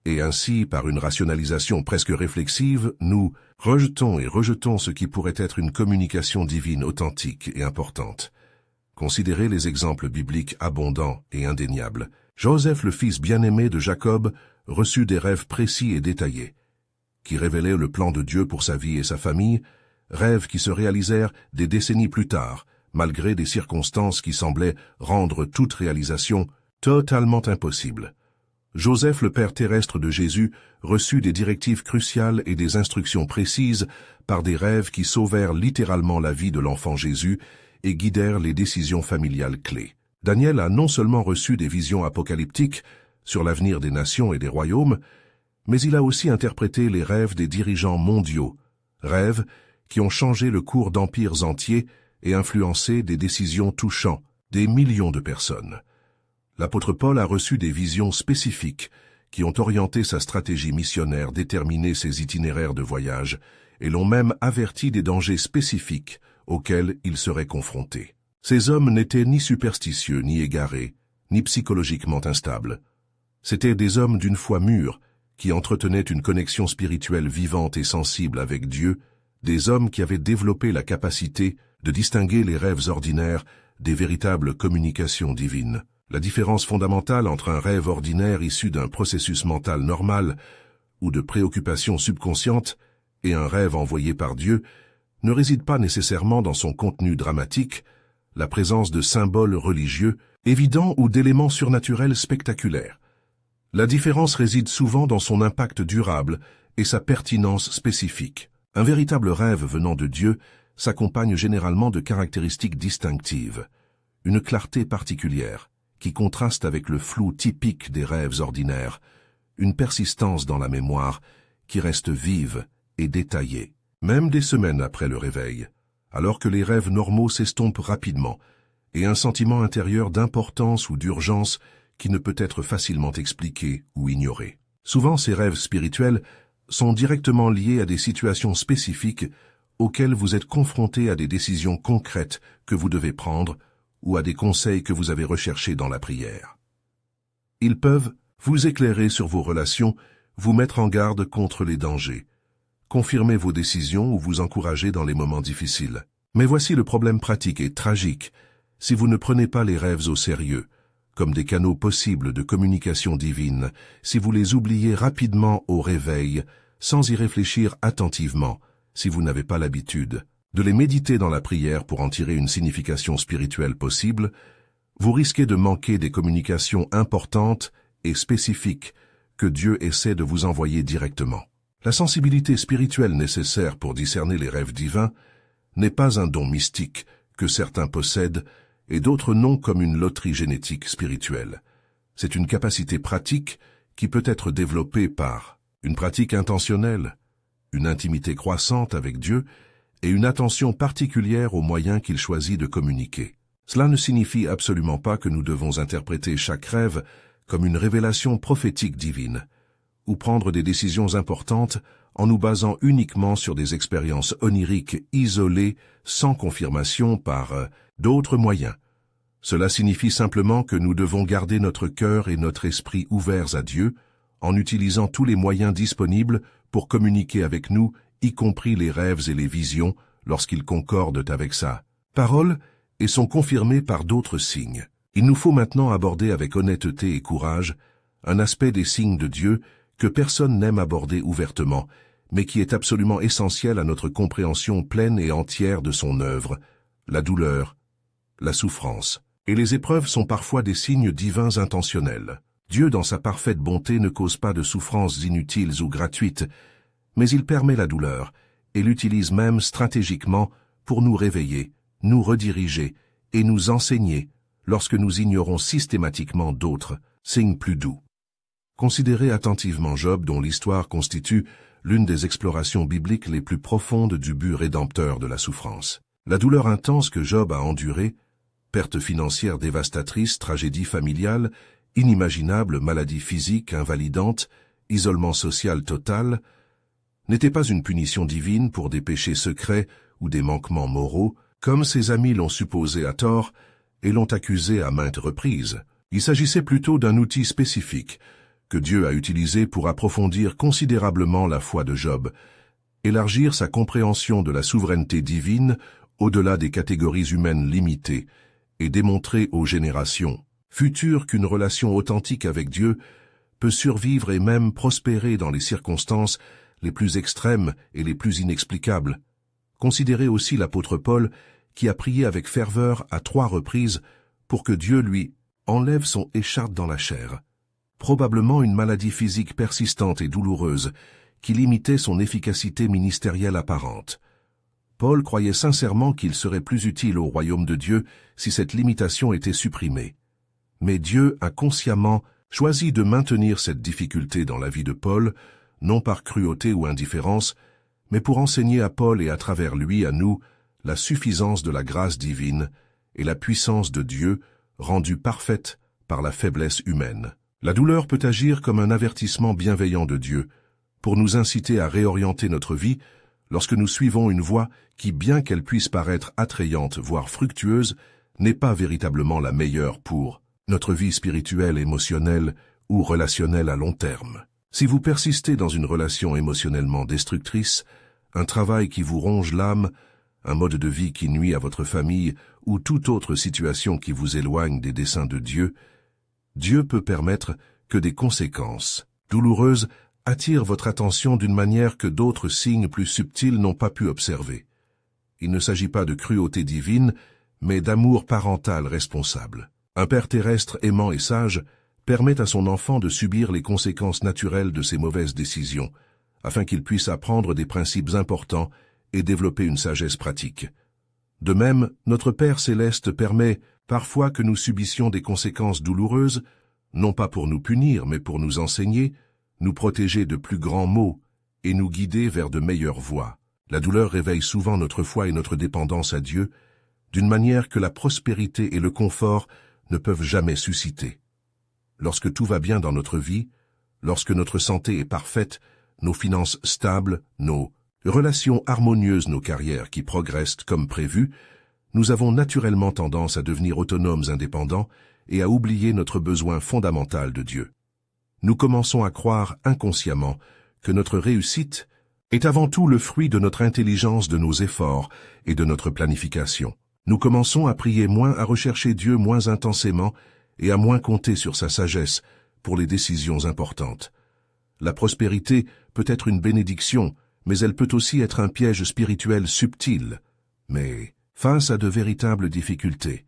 Et ainsi, par une rationalisation presque réflexive, nous rejetons ce qui pourrait être une communication divine authentique et importante. Considérez les exemples bibliques abondants et indéniables. Joseph, le fils bien-aimé de Jacob, reçut des rêves précis et détaillés, qui révélaient le plan de Dieu pour sa vie et sa famille, rêves qui se réalisèrent des décennies plus tard, malgré des circonstances qui semblaient rendre toute réalisation totalement impossible. Joseph, le père terrestre de Jésus, reçut des directives cruciales et des instructions précises par des rêves qui sauvèrent littéralement la vie de l'enfant Jésus et guidèrent les décisions familiales clés. Daniel a non seulement reçu des visions apocalyptiques sur l'avenir des nations et des royaumes, mais il a aussi interprété les rêves des dirigeants mondiaux, rêves qui ont changé le cours d'empires entiers et influencé des décisions touchant des millions de personnes. L'apôtre Paul a reçu des visions spécifiques qui ont orienté sa stratégie missionnaire, déterminé ses itinéraires de voyage et l'ont même averti des dangers spécifiques auxquels il serait confronté. Ces hommes n'étaient ni superstitieux, ni égarés, ni psychologiquement instables. C'étaient des hommes d'une foi mûre qui entretenaient une connexion spirituelle vivante et sensible avec Dieu, des hommes qui avaient développé la capacité de distinguer les rêves ordinaires des véritables communications divines. La différence fondamentale entre un rêve ordinaire issu d'un processus mental normal ou de préoccupations subconscientes et un rêve envoyé par Dieu ne réside pas nécessairement dans son contenu dramatique, la présence de symboles religieux évidents ou d'éléments surnaturels spectaculaires. La différence réside souvent dans son impact durable et sa pertinence spécifique. Un véritable rêve venant de Dieu s'accompagne généralement de caractéristiques distinctives, une clarté particulière, qui contraste avec le flou typique des rêves ordinaires, une persistance dans la mémoire qui reste vive et détaillée, même des semaines après le réveil, alors que les rêves normaux s'estompent rapidement, et un sentiment intérieur d'importance ou d'urgence qui ne peut être facilement expliqué ou ignoré. Souvent, ces rêves spirituels sont directement liés à des situations spécifiques auxquelles vous êtes confrontés à des décisions concrètes que vous devez prendre ou à des conseils que vous avez recherchés dans la prière. Ils peuvent vous éclairer sur vos relations, vous mettre en garde contre les dangers, confirmer vos décisions ou vous encourager dans les moments difficiles. Mais voici le problème pratique et tragique si vous ne prenez pas les rêves au sérieux, comme des canaux possibles de communication divine, si vous les oubliez rapidement au réveil, sans y réfléchir attentivement, si vous n'avez pas l'habitude de les méditer dans la prière pour en tirer une signification spirituelle possible, vous risquez de manquer des communications importantes et spécifiques que Dieu essaie de vous envoyer directement. La sensibilité spirituelle nécessaire pour discerner les rêves divins n'est pas un don mystique que certains possèdent et d'autres n'ont comme une loterie génétique spirituelle. C'est une capacité pratique qui peut être développée par une pratique intentionnelle, une intimité croissante avec Dieu et une attention particulière aux moyens qu'il choisit de communiquer. Cela ne signifie absolument pas que nous devons interpréter chaque rêve comme une révélation prophétique divine, ou prendre des décisions importantes en nous basant uniquement sur des expériences oniriques isolées sans confirmation par d'autres moyens. Cela signifie simplement que nous devons garder notre cœur et notre esprit ouverts à Dieu en utilisant tous les moyens disponibles pour communiquer avec nous, y compris les rêves et les visions, lorsqu'ils concordent avec sa parole et sont confirmés par d'autres signes. Il nous faut maintenant aborder avec honnêteté et courage un aspect des signes de Dieu que personne n'aime aborder ouvertement, mais qui est absolument essentiel à notre compréhension pleine et entière de son œuvre, la douleur, la souffrance. Et les épreuves sont parfois des signes divins intentionnels. Dieu, dans sa parfaite bonté, ne cause pas de souffrances inutiles ou gratuites, mais il permet la douleur et l'utilise même stratégiquement pour nous réveiller, nous rediriger et nous enseigner lorsque nous ignorons systématiquement d'autres, signes plus doux. Considérez attentivement Job, dont l'histoire constitue l'une des explorations bibliques les plus profondes du but rédempteur de la souffrance. La douleur intense que Job a endurée, perte financière dévastatrice, tragédie familiale, inimaginable maladie physique invalidante, isolement social total, n'était pas une punition divine pour des péchés secrets ou des manquements moraux, comme ses amis l'ont supposé à tort et l'ont accusé à maintes reprises. Il s'agissait plutôt d'un outil spécifique que Dieu a utilisé pour approfondir considérablement la foi de Job, élargir sa compréhension de la souveraineté divine au-delà des catégories humaines limitées, et démontrer aux générations futures qu'une relation authentique avec Dieu peut survivre et même prospérer dans les circonstances les plus extrêmes et les plus inexplicables. Considérez aussi l'apôtre Paul, qui a prié avec ferveur à 3 reprises pour que Dieu lui enlève son écharpe dans la chair. Probablement une maladie physique persistante et douloureuse qui limitait son efficacité ministérielle apparente. Paul croyait sincèrement qu'il serait plus utile au royaume de Dieu si cette limitation était supprimée. Mais Dieu a consciemment choisi de maintenir cette difficulté dans la vie de Paul, non par cruauté ou indifférence, mais pour enseigner à Paul et à travers lui à nous la suffisance de la grâce divine et la puissance de Dieu rendue parfaite par la faiblesse humaine. La douleur peut agir comme un avertissement bienveillant de Dieu pour nous inciter à réorienter notre vie lorsque nous suivons une voie qui, bien qu'elle puisse paraître attrayante, voire fructueuse, n'est pas véritablement la meilleure pour notre vie spirituelle, émotionnelle ou relationnelle à long terme. Si vous persistez dans une relation émotionnellement destructrice, un travail qui vous ronge l'âme, un mode de vie qui nuit à votre famille ou toute autre situation qui vous éloigne des desseins de Dieu, Dieu peut permettre que des conséquences douloureuses attirent votre attention d'une manière que d'autres signes plus subtils n'ont pas pu observer. Il ne s'agit pas de cruauté divine, mais d'amour parental responsable. Un père terrestre aimant et sage permet à son enfant de subir les conséquences naturelles de ses mauvaises décisions, afin qu'il puisse apprendre des principes importants et développer une sagesse pratique. De même, notre Père céleste permet parfois que nous subissions des conséquences douloureuses, non pas pour nous punir, mais pour nous enseigner, nous protéger de plus grands maux et nous guider vers de meilleures voies. La douleur réveille souvent notre foi et notre dépendance à Dieu, d'une manière que la prospérité et le confort ne peuvent jamais susciter. Lorsque tout va bien dans notre vie, lorsque notre santé est parfaite, nos finances stables, nos relations harmonieuses, nos carrières qui progressent comme prévu, nous avons naturellement tendance à devenir autonomes, indépendants et à oublier notre besoin fondamental de Dieu. Nous commençons à croire inconsciemment que notre réussite est avant tout le fruit de notre intelligence, de nos efforts et de notre planification. Nous commençons à prier moins, à rechercher Dieu moins intensément et à moins compter sur sa sagesse pour les décisions importantes. La prospérité peut être une bénédiction, mais elle peut aussi être un piège spirituel subtil. Mais face à de véritables difficultés,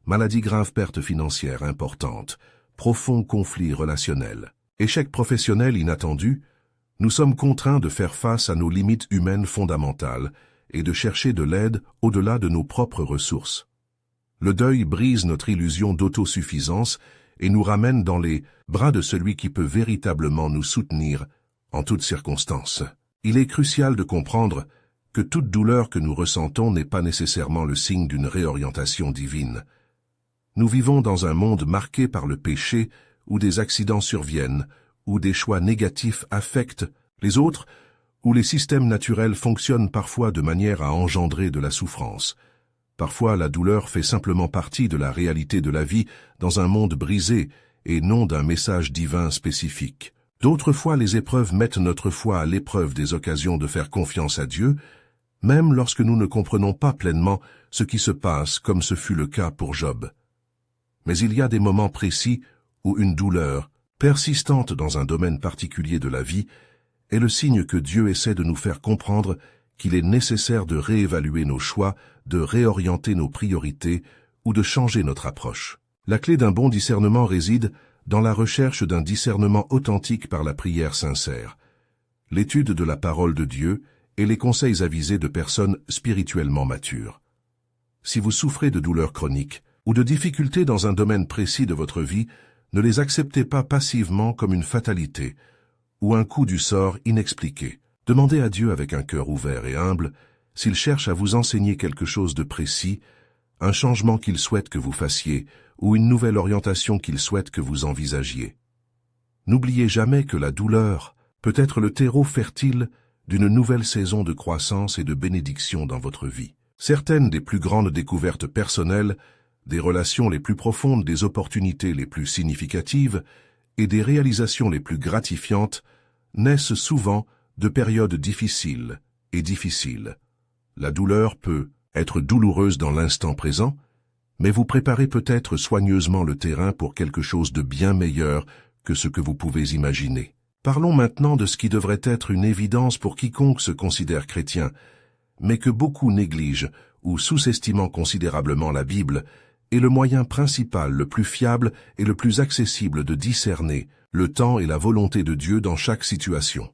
maladies graves, pertes financières importantes, profonds conflits relationnels, échecs professionnels inattendus, nous sommes contraints de faire face à nos limites humaines fondamentales et de chercher de l'aide au-delà de nos propres ressources. Le deuil brise notre illusion d'autosuffisance et nous ramène dans les bras de celui qui peut véritablement nous soutenir en toutes circonstances. Il est crucial de comprendre que toute douleur que nous ressentons n'est pas nécessairement le signe d'une réorientation divine. Nous vivons dans un monde marqué par le péché où des accidents surviennent, où des choix négatifs affectent les autres, où les systèmes naturels fonctionnent parfois de manière à engendrer de la souffrance. Parfois, la douleur fait simplement partie de la réalité de la vie dans un monde brisé et non d'un message divin spécifique. D'autres fois, les épreuves mettent notre foi à l'épreuve des occasions de faire confiance à Dieu, même lorsque nous ne comprenons pas pleinement ce qui se passe, comme ce fut le cas pour Job. Mais il y a des moments précis où une douleur, persistante dans un domaine particulier de la vie, est le signe que Dieu essaie de nous faire comprendre qu'il est nécessaire de réévaluer nos choix, de réorienter nos priorités ou de changer notre approche. La clé d'un bon discernement réside dans la recherche d'un discernement authentique par la prière sincère, l'étude de la parole de Dieu et les conseils avisés de personnes spirituellement matures. Si vous souffrez de douleurs chroniques, ou de difficultés dans un domaine précis de votre vie, ne les acceptez pas passivement comme une fatalité ou un coup du sort inexpliqué. Demandez à Dieu avec un cœur ouvert et humble s'il cherche à vous enseigner quelque chose de précis, un changement qu'il souhaite que vous fassiez ou une nouvelle orientation qu'il souhaite que vous envisagiez. N'oubliez jamais que la douleur peut être le terreau fertile d'une nouvelle saison de croissance et de bénédiction dans votre vie. Certaines des plus grandes découvertes personnelles, des relations les plus profondes, des opportunités les plus significatives et des réalisations les plus gratifiantes naissent souvent de périodes difficiles et difficiles. La douleur peut être douloureuse dans l'instant présent, mais vous préparez peut-être soigneusement le terrain pour quelque chose de bien meilleur que ce que vous pouvez imaginer. Parlons maintenant de ce qui devrait être une évidence pour quiconque se considère chrétien, mais que beaucoup négligent ou sous-estimant considérablement la Bible, est le moyen principal, le plus fiable et le plus accessible de discerner le temps et la volonté de Dieu dans chaque situation.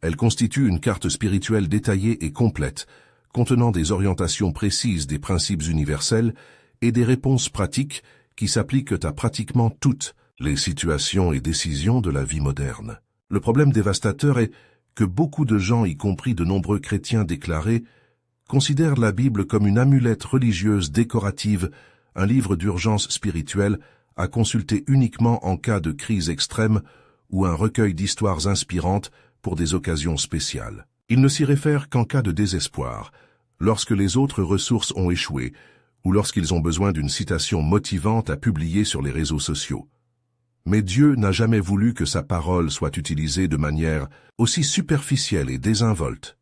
Elle constitue une carte spirituelle détaillée et complète, contenant des orientations précises des principes universels et des réponses pratiques qui s'appliquent à pratiquement toutes les situations et décisions de la vie moderne. Le problème dévastateur est que beaucoup de gens, y compris de nombreux chrétiens déclarés, considèrent la Bible comme une amulette religieuse décorative, un livre d'urgence spirituelle à consulter uniquement en cas de crise extrême ou un recueil d'histoires inspirantes pour des occasions spéciales. Ils ne s'y réfèrent qu'en cas de désespoir, lorsque les autres ressources ont échoué ou lorsqu'ils ont besoin d'une citation motivante à publier sur les réseaux sociaux. Mais Dieu n'a jamais voulu que sa parole soit utilisée de manière aussi superficielle et désinvolte.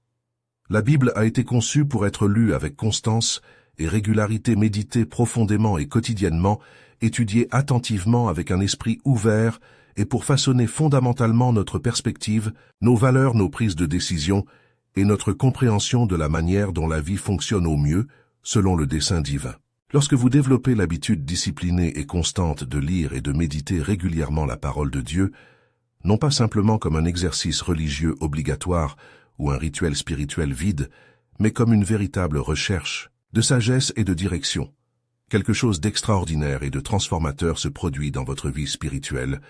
La Bible a été conçue pour être lue avec constance et régularité, méditée profondément et quotidiennement, étudiée attentivement avec un esprit ouvert et pour façonner fondamentalement notre perspective, nos valeurs, nos prises de décision et notre compréhension de la manière dont la vie fonctionne au mieux selon le dessein divin. Lorsque vous développez l'habitude disciplinée et constante de lire et de méditer régulièrement la parole de Dieu, non pas simplement comme un exercice religieux obligatoire ou un rituel spirituel vide, mais comme une véritable recherche de sagesse et de direction, quelque chose d'extraordinaire et de transformateur se produit dans votre vie spirituelle.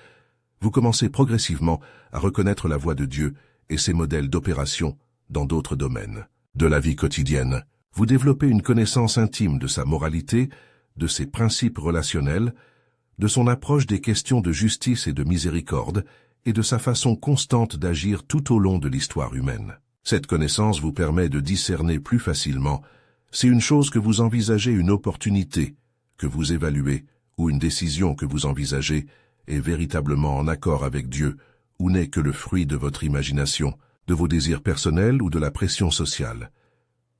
Vous commencez progressivement à reconnaître la voix de Dieu et ses modèles d'opération dans d'autres domaines de la vie quotidienne. Vous développez une connaissance intime de sa moralité, de ses principes relationnels, de son approche des questions de justice et de miséricorde, et de sa façon constante d'agir tout au long de l'histoire humaine. Cette connaissance vous permet de discerner plus facilement si une chose que vous envisagez, une opportunité que vous évaluez, ou une décision que vous envisagez, est véritablement en accord avec Dieu, ou n'est que le fruit de votre imagination, de vos désirs personnels ou de la pression sociale.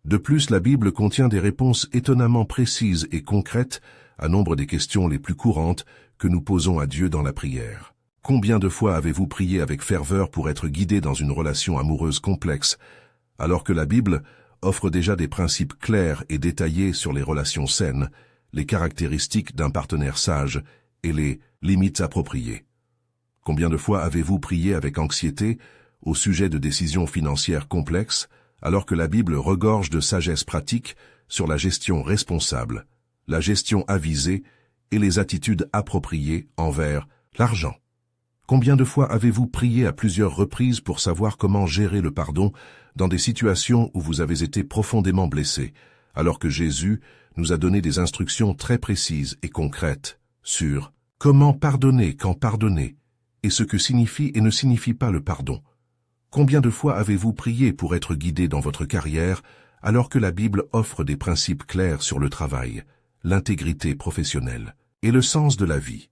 De plus, la Bible contient des réponses étonnamment précises et concrètes à nombre des questions les plus courantes que nous posons à Dieu dans la prière. Combien de fois avez-vous prié avec ferveur pour être guidé dans une relation amoureuse complexe, alors que la Bible offre déjà des principes clairs et détaillés sur les relations saines, les caractéristiques d'un partenaire sage et les limites appropriées? Combien de fois avez-vous prié avec anxiété au sujet de décisions financières complexes, alors que la Bible regorge de sagesse pratique sur la gestion responsable, la gestion avisée et les attitudes appropriées envers l'argent? Combien de fois avez-vous prié à plusieurs reprises pour savoir comment gérer le pardon dans des situations où vous avez été profondément blessé, alors que Jésus nous a donné des instructions très précises et concrètes sur comment pardonner quand pardonner et ce que signifie et ne signifie pas le pardon? Combien de fois avez-vous prié pour être guidé dans votre carrière alors que la Bible offre des principes clairs sur le travail, l'intégrité professionnelle et le sens de la vie?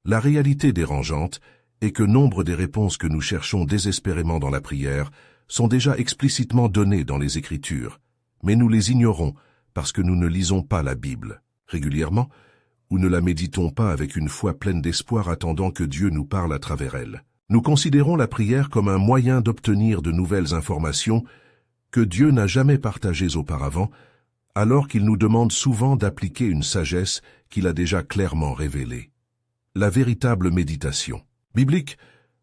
La réalité dérangeante est que nombre des réponses que nous cherchons désespérément dans la prière sont déjà explicitement données dans les Écritures, mais nous les ignorons parce que nous ne lisons pas la Bible régulièrement ou ne la méditons pas avec une foi pleine d'espoir attendant que Dieu nous parle à travers elle. Nous considérons la prière comme un moyen d'obtenir de nouvelles informations que Dieu n'a jamais partagées auparavant, alors qu'il nous demande souvent d'appliquer une sagesse qu'il a déjà clairement révélée. La véritable méditation biblique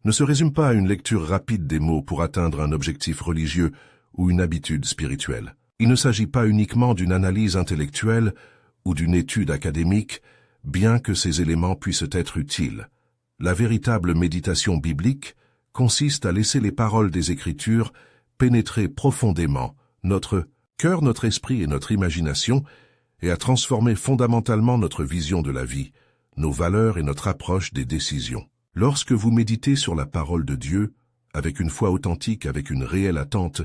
ne se résume pas à une lecture rapide des mots pour atteindre un objectif religieux ou une habitude spirituelle. Il ne s'agit pas uniquement d'une analyse intellectuelle ou d'une étude académique, bien que ces éléments puissent être utiles. La véritable méditation biblique consiste à laisser les paroles des Écritures pénétrer profondément notre cœur, notre esprit et notre imagination, et à transformer fondamentalement notre vision de la vie, nos valeurs et notre approche des décisions. Lorsque vous méditez sur la parole de Dieu, avec une foi authentique, avec une réelle attente,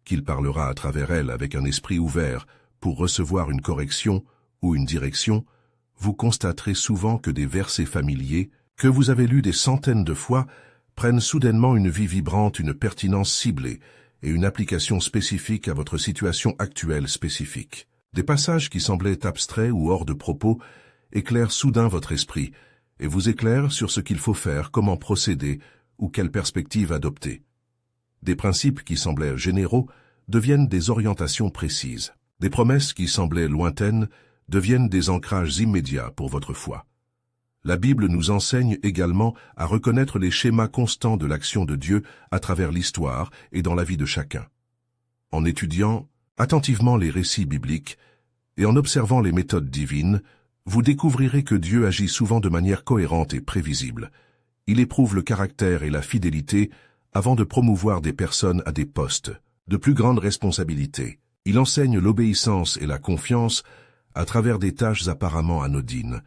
qu'il parlera à travers elle avec un esprit ouvert pour recevoir une correction ou une direction, vous constaterez souvent que des versets familiers, que vous avez lus des centaines de fois, prennent soudainement une vie vibrante, une pertinence ciblée et une application spécifique à votre situation actuelle spécifique. Des passages qui semblaient abstraits ou hors de propos éclairent soudain votre esprit et vous éclairent sur ce qu'il faut faire, comment procéder ou quelle perspective adopter. Des principes qui semblaient généraux deviennent des orientations précises. Des promesses qui semblaient lointaines deviennent des ancrages immédiats pour votre foi. La Bible nous enseigne également à reconnaître les schémas constants de l'action de Dieu à travers l'histoire et dans la vie de chacun. En étudiant attentivement les récits bibliques et en observant les méthodes divines, vous découvrirez que Dieu agit souvent de manière cohérente et prévisible. Il éprouve le caractère et la fidélité avant de promouvoir des personnes à des postes de plus grande responsabilité. Il enseigne l'obéissance et la confiance à travers des tâches apparemment anodines,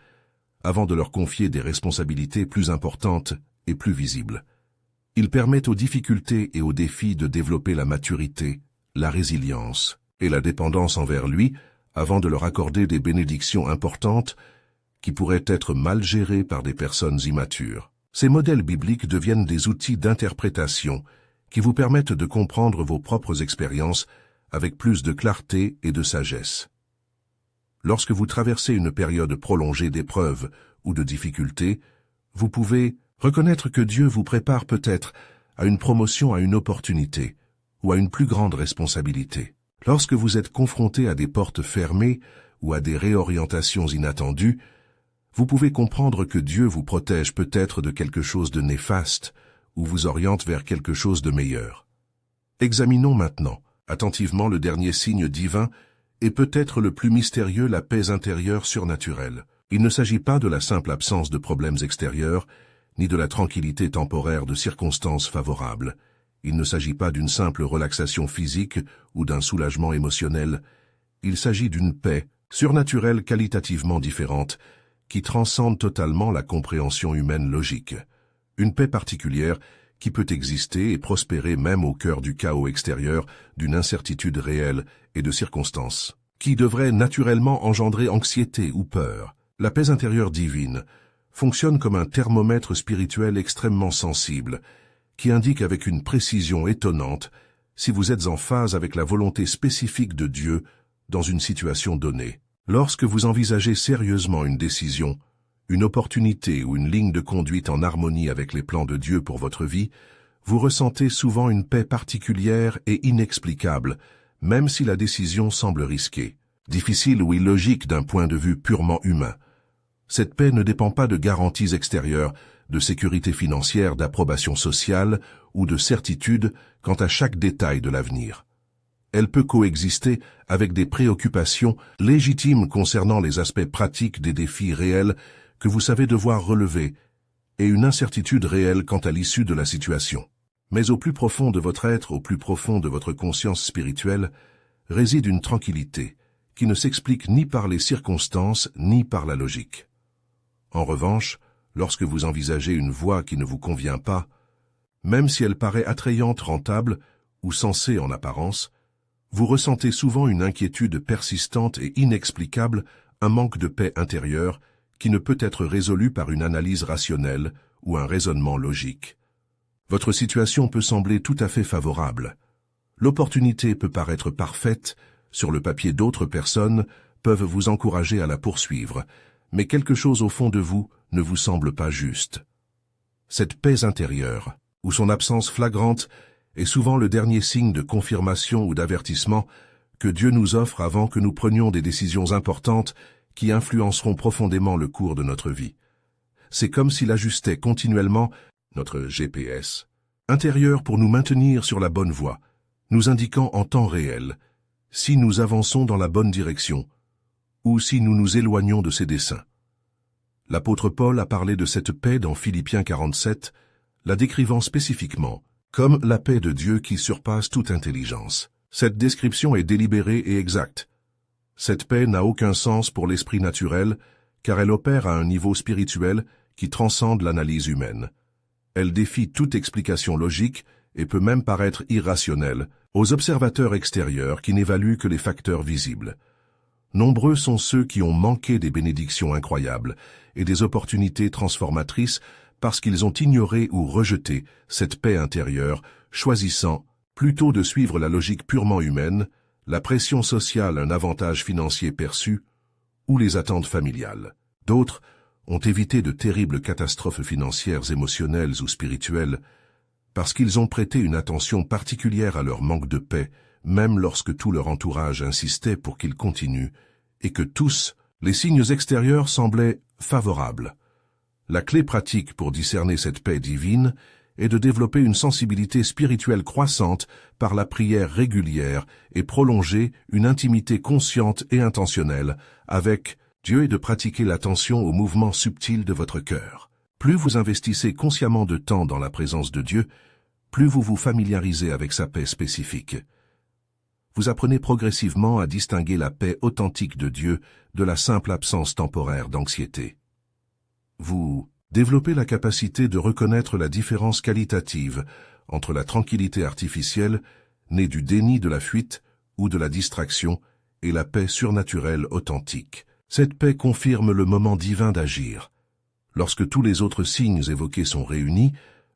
avant de leur confier des responsabilités plus importantes et plus visibles. Il permet aux difficultés et aux défis de développer la maturité, la résilience et la dépendance envers lui, avant de leur accorder des bénédictions importantes qui pourraient être mal gérées par des personnes immatures. Ces modèles bibliques deviennent des outils d'interprétation qui vous permettent de comprendre vos propres expériences avec plus de clarté et de sagesse. Lorsque vous traversez une période prolongée d'épreuves ou de difficultés, vous pouvez reconnaître que Dieu vous prépare peut-être à une promotion, à une opportunité ou à une plus grande responsabilité. Lorsque vous êtes confronté à des portes fermées ou à des réorientations inattendues, vous pouvez comprendre que Dieu vous protège peut-être de quelque chose de néfaste ou vous oriente vers quelque chose de meilleur. Examinons maintenant attentivement le dernier signe divin et peut-être le plus mystérieux, la paix intérieure surnaturelle. Il ne s'agit pas de la simple absence de problèmes extérieurs, ni de la tranquillité temporaire de circonstances favorables. Il ne s'agit pas d'une simple relaxation physique ou d'un soulagement émotionnel. Il s'agit d'une paix surnaturelle qualitativement différente, qui transcende totalement la compréhension humaine logique. Une paix particulière qui peut exister et prospérer même au cœur du chaos extérieur, d'une incertitude réelle et de circonstances, qui devrait naturellement engendrer anxiété ou peur. La paix intérieure divine fonctionne comme un thermomètre spirituel extrêmement sensible, qui indique avec une précision étonnante si vous êtes en phase avec la volonté spécifique de Dieu dans une situation donnée. Lorsque vous envisagez sérieusement une décision, une opportunité ou une ligne de conduite en harmonie avec les plans de Dieu pour votre vie, vous ressentez souvent une paix particulière et inexplicable, même si la décision semble risquée, difficile ou illogique d'un point de vue purement humain. Cette paix ne dépend pas de garanties extérieures, de sécurité financière, d'approbation sociale ou de certitude quant à chaque détail de l'avenir. Elle peut coexister avec des préoccupations légitimes concernant les aspects pratiques des défis réels que vous savez devoir relever et une incertitude réelle quant à l'issue de la situation. Mais au plus profond de votre être, au plus profond de votre conscience spirituelle, réside une tranquillité qui ne s'explique ni par les circonstances ni par la logique. En revanche, lorsque vous envisagez une voie qui ne vous convient pas, même si elle paraît attrayante, rentable ou sensée en apparence, vous ressentez souvent une inquiétude persistante et inexplicable, un manque de paix intérieure qui ne peut être résolu par une analyse rationnelle ou un raisonnement logique. Votre situation peut sembler tout à fait favorable. L'opportunité peut paraître parfaite, sur le papier d'autres personnes peuvent vous encourager à la poursuivre, mais quelque chose au fond de vous ne vous semble pas juste. Cette paix intérieure, ou son absence flagrante, est souvent le dernier signe de confirmation ou d'avertissement que Dieu nous offre avant que nous prenions des décisions importantes qui influenceront profondément le cours de notre vie. C'est comme s'il ajustait continuellement notre GPS intérieur pour nous maintenir sur la bonne voie, nous indiquant en temps réel si nous avançons dans la bonne direction ou si nous nous éloignons de ses desseins. L'apôtre Paul a parlé de cette paix dans Philippiens 47, la décrivant spécifiquement comme la paix de Dieu qui surpasse toute intelligence. Cette description est délibérée et exacte. Cette paix n'a aucun sens pour l'esprit naturel, car elle opère à un niveau spirituel qui transcende l'analyse humaine. Elle défie toute explication logique et peut même paraître irrationnelle aux observateurs extérieurs qui n'évaluent que les facteurs visibles. Nombreux sont ceux qui ont manqué des bénédictions incroyables et des opportunités transformatrices parce qu'ils ont ignoré ou rejeté cette paix intérieure, choisissant, plutôt de suivre la logique purement humaine, la pression sociale, un avantage financier perçu, ou les attentes familiales. D'autres ont évité de terribles catastrophes financières, émotionnelles ou spirituelles, parce qu'ils ont prêté une attention particulière à leur manque de paix, même lorsque tout leur entourage insistait pour qu'ils continuent, et que tous, les signes extérieurs semblaient favorables. La clé pratique pour discerner cette paix divine est de développer une sensibilité spirituelle croissante par la prière régulière et prolonger une intimité consciente et intentionnelle avec Dieu et de pratiquer l'attention aux mouvements subtils de votre cœur. Plus vous investissez consciemment de temps dans la présence de Dieu, plus vous vous familiarisez avec sa paix spécifique. Vous apprenez progressivement à distinguer la paix authentique de Dieu de la simple absence temporaire d'anxiété. Vous développez la capacité de reconnaître la différence qualitative entre la tranquillité artificielle, née du déni de la fuite ou de la distraction, et la paix surnaturelle authentique. Cette paix confirme le moment divin d'agir. Lorsque tous les autres signes évoqués sont réunis,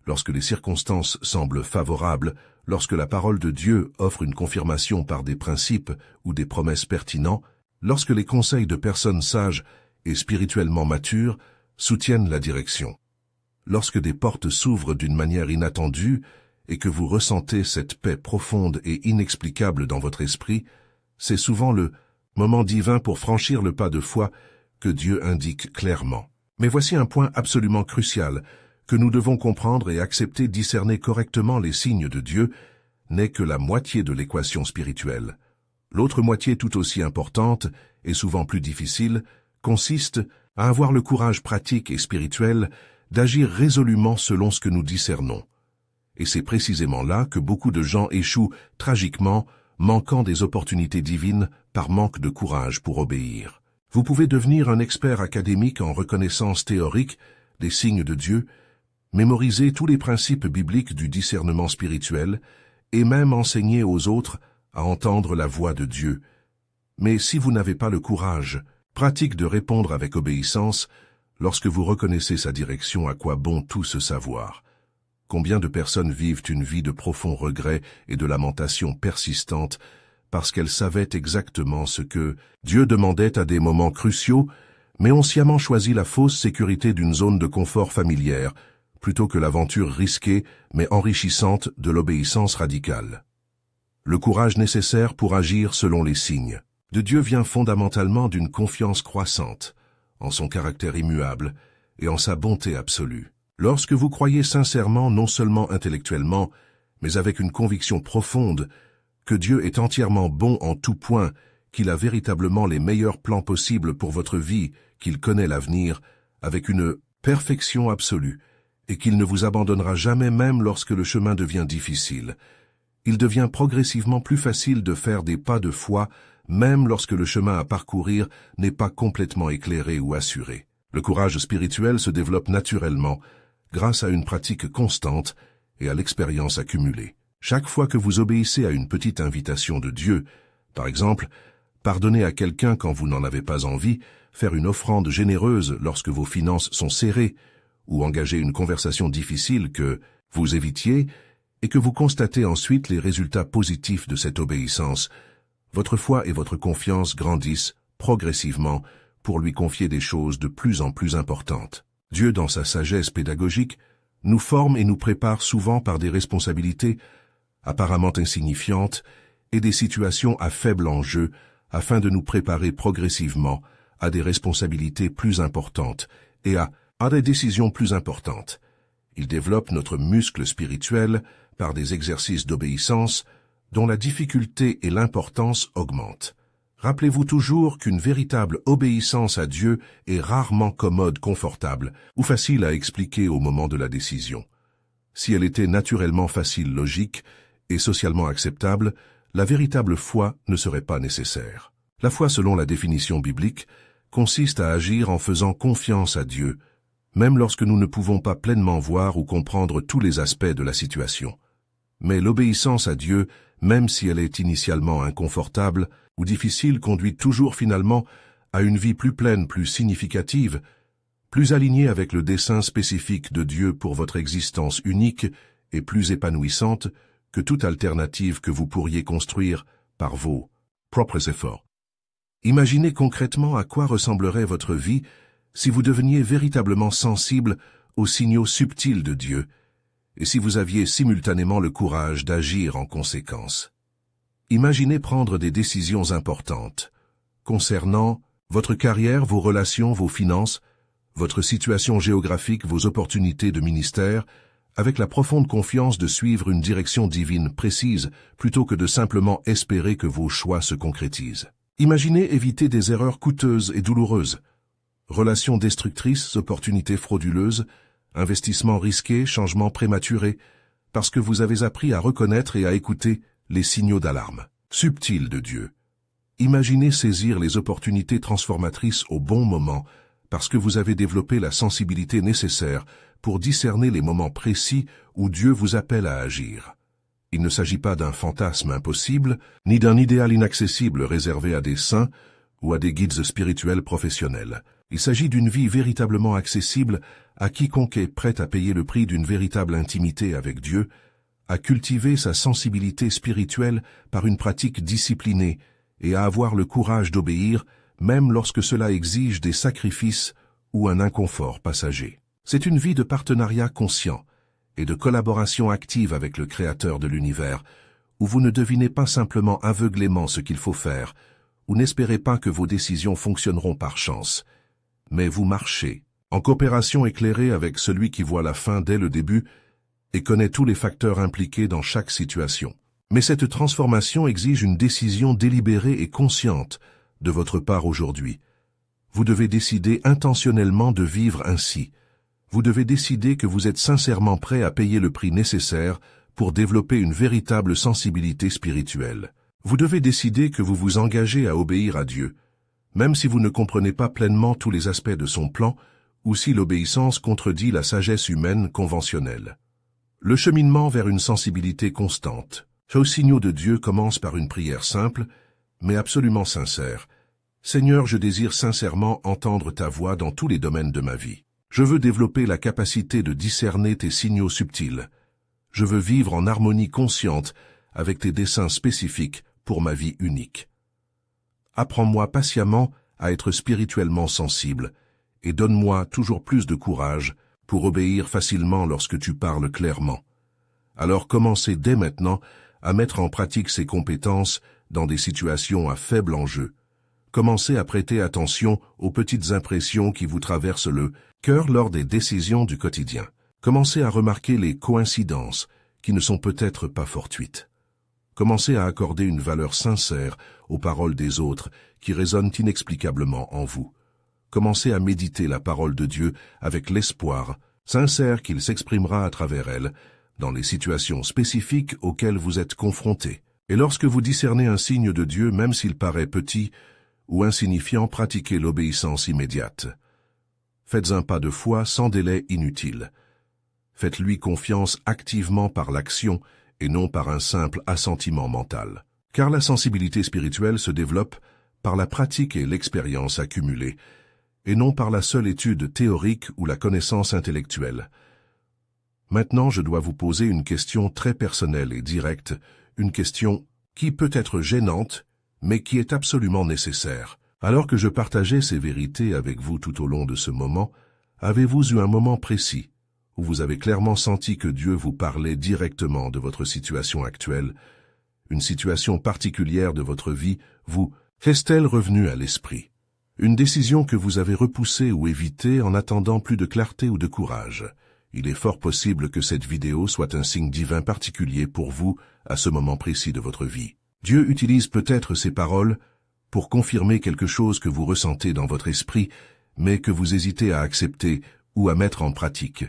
lorsque les circonstances semblent favorables, lorsque la parole de Dieu offre une confirmation par des principes ou des promesses pertinents, lorsque les conseils de personnes sages et spirituellement matures soutiennent la direction. Lorsque des portes s'ouvrent d'une manière inattendue et que vous ressentez cette paix profonde et inexplicable dans votre esprit, c'est souvent le moment divin pour franchir le pas de foi que Dieu indique clairement. Mais voici un point absolument crucial que nous devons comprendre et accepter. Discerner correctement les signes de Dieu n'est que la moitié de l'équation spirituelle. L'autre moitié, tout aussi importante et souvent plus difficile, consiste à avoir le courage pratique et spirituel d'agir résolument selon ce que nous discernons. Et c'est précisément là que beaucoup de gens échouent tragiquement, manquant des opportunités divines par manque de courage pour obéir. Vous pouvez devenir un expert académique en reconnaissance théorique des signes de Dieu, mémoriser tous les principes bibliques du discernement spirituel et même enseigner aux autres à entendre la voix de Dieu. Mais si vous n'avez pas le courage pratique de répondre avec obéissance, lorsque vous reconnaissez sa direction, à quoi bon tout ce savoir? Combien de personnes vivent une vie de profond regret et de lamentation persistante parce qu'elles savaient exactement ce que Dieu demandait à des moments cruciaux, mais ont sciemment choisi la fausse sécurité d'une zone de confort familière, plutôt que l'aventure risquée mais enrichissante de l'obéissance radicale. Le courage nécessaire pour agir selon les signes de Dieu vient fondamentalement d'une confiance croissante en son caractère immuable et en sa bonté absolue. Lorsque vous croyez sincèrement, non seulement intellectuellement, mais avec une conviction profonde que Dieu est entièrement bon en tout point, qu'il a véritablement les meilleurs plans possibles pour votre vie, qu'il connaît l'avenir avec une perfection absolue, et qu'il ne vous abandonnera jamais même lorsque le chemin devient difficile, il devient progressivement plus facile de faire des pas de foi, même lorsque le chemin à parcourir n'est pas complètement éclairé ou assuré. Le courage spirituel se développe naturellement, grâce à une pratique constante et à l'expérience accumulée. Chaque fois que vous obéissez à une petite invitation de Dieu, par exemple, pardonner à quelqu'un quand vous n'en avez pas envie, faire une offrande généreuse lorsque vos finances sont serrées, ou engager une conversation difficile que vous évitiez, et que vous constatez ensuite les résultats positifs de cette obéissance, votre foi et votre confiance grandissent progressivement pour lui confier des choses de plus en plus importantes. Dieu, dans sa sagesse pédagogique, nous forme et nous prépare souvent par des responsabilités apparemment insignifiantes et des situations à faible enjeu afin de nous préparer progressivement à des responsabilités plus importantes et à des décisions plus importantes. Il développe notre muscle spirituel par des exercices d'obéissance dont la difficulté et l'importance augmentent. Rappelez-vous toujours qu'une véritable obéissance à Dieu est rarement commode, confortable ou facile à expliquer au moment de la décision. Si elle était naturellement facile, logique et socialement acceptable, la véritable foi ne serait pas nécessaire. La foi, selon la définition biblique, consiste à agir en faisant confiance à Dieu, même lorsque nous ne pouvons pas pleinement voir ou comprendre tous les aspects de la situation. Mais l'obéissance à Dieu, même si elle est initialement inconfortable ou difficile, conduit toujours finalement à une vie plus pleine, plus significative, plus alignée avec le dessein spécifique de Dieu pour votre existence unique et plus épanouissante que toute alternative que vous pourriez construire par vos propres efforts. Imaginez concrètement à quoi ressemblerait votre vie si vous deveniez véritablement sensible aux signaux subtils de Dieu et si vous aviez simultanément le courage d'agir en conséquence. Imaginez prendre des décisions importantes concernant votre carrière, vos relations, vos finances, votre situation géographique, vos opportunités de ministère, avec la profonde confiance de suivre une direction divine précise plutôt que de simplement espérer que vos choix se concrétisent. Imaginez éviter des erreurs coûteuses et douloureuses, relations destructrices, opportunités frauduleuses, investissements risqués, changements prématurés, parce que vous avez appris à reconnaître et à écouter les signaux d'alarme subtils de Dieu. Imaginez saisir les opportunités transformatrices au bon moment, parce que vous avez développé la sensibilité nécessaire pour discerner les moments précis où Dieu vous appelle à agir. Il ne s'agit pas d'un fantasme impossible, ni d'un idéal inaccessible réservé à des saints ou à des guides spirituels professionnels. Il s'agit d'une vie véritablement accessible à quiconque est prêt à payer le prix d'une véritable intimité avec Dieu, à cultiver sa sensibilité spirituelle par une pratique disciplinée et à avoir le courage d'obéir, même lorsque cela exige des sacrifices ou un inconfort passager. C'est une vie de partenariat conscient et de collaboration active avec le Créateur de l'univers, où vous ne devinez pas simplement aveuglément ce qu'il faut faire, ou n'espérez pas que vos décisions fonctionneront par chance, mais vous marchez, en coopération éclairée avec celui qui voit la fin dès le début et connaît tous les facteurs impliqués dans chaque situation. Mais cette transformation exige une décision délibérée et consciente de votre part aujourd'hui. Vous devez décider intentionnellement de vivre ainsi. Vous devez décider que vous êtes sincèrement prêt à payer le prix nécessaire pour développer une véritable sensibilité spirituelle. Vous devez décider que vous vous engagez à obéir à Dieu, même si vous ne comprenez pas pleinement tous les aspects de son plan ou si l'obéissance contredit la sagesse humaine conventionnelle. Le cheminement vers une sensibilité constante, aux signaux de Dieu, commence par une prière simple, mais absolument sincère. Seigneur, je désire sincèrement entendre ta voix dans tous les domaines de ma vie. Je veux développer la capacité de discerner tes signaux subtils. Je veux vivre en harmonie consciente avec tes desseins spécifiques pour ma vie unique. Apprends-moi patiemment à être spirituellement sensible et donne-moi toujours plus de courage pour obéir facilement lorsque tu parles clairement. Alors commencez dès maintenant à mettre en pratique ces compétences dans des situations à faible enjeu. Commencez à prêter attention aux petites impressions qui vous traversent le cœur lors des décisions du quotidien. Commencez à remarquer les coïncidences qui ne sont peut-être pas fortuites. Commencez à accorder une valeur sincère aux paroles des autres qui résonnent inexplicablement en vous. Commencez à méditer la parole de Dieu avec l'espoir sincère qu'il s'exprimera à travers elle dans les situations spécifiques auxquelles vous êtes confrontés. Et lorsque vous discernez un signe de Dieu, même s'il paraît petit ou insignifiant, pratiquez l'obéissance immédiate. Faites un pas de foi sans délai inutile. Faites-lui confiance activement par l'action et non par un simple assentiment mental. Car la sensibilité spirituelle se développe par la pratique et l'expérience accumulée, et non par la seule étude théorique ou la connaissance intellectuelle. Maintenant, je dois vous poser une question très personnelle et directe, une question qui peut être gênante, mais qui est absolument nécessaire. Alors que je partageais ces vérités avec vous tout au long de ce moment, avez-vous eu un moment précis où vous avez clairement senti que Dieu vous parlait directement de votre situation actuelle, une situation particulière de votre vie, vous est-elle revenue à l'esprit? Une décision que vous avez repoussée ou évitée en attendant plus de clarté ou de courage. Il est fort possible que cette vidéo soit un signe divin particulier pour vous à ce moment précis de votre vie. Dieu utilise peut-être ces paroles pour confirmer quelque chose que vous ressentez dans votre esprit, mais que vous hésitez à accepter ou à mettre en pratique.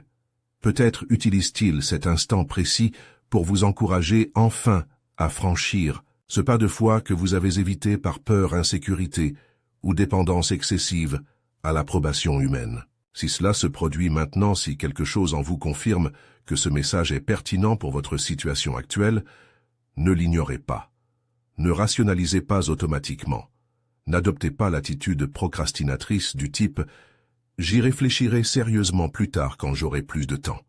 Peut-être utilise-t-il cet instant précis pour vous encourager enfin à franchir ce pas de foi que vous avez évité par peur, insécurité ou dépendance excessive à l'approbation humaine. Si cela se produit maintenant, si quelque chose en vous confirme que ce message est pertinent pour votre situation actuelle, ne l'ignorez pas. Ne rationalisez pas automatiquement. N'adoptez pas l'attitude procrastinatrice du type « j'y réfléchirai sérieusement plus tard quand j'aurai plus de temps ».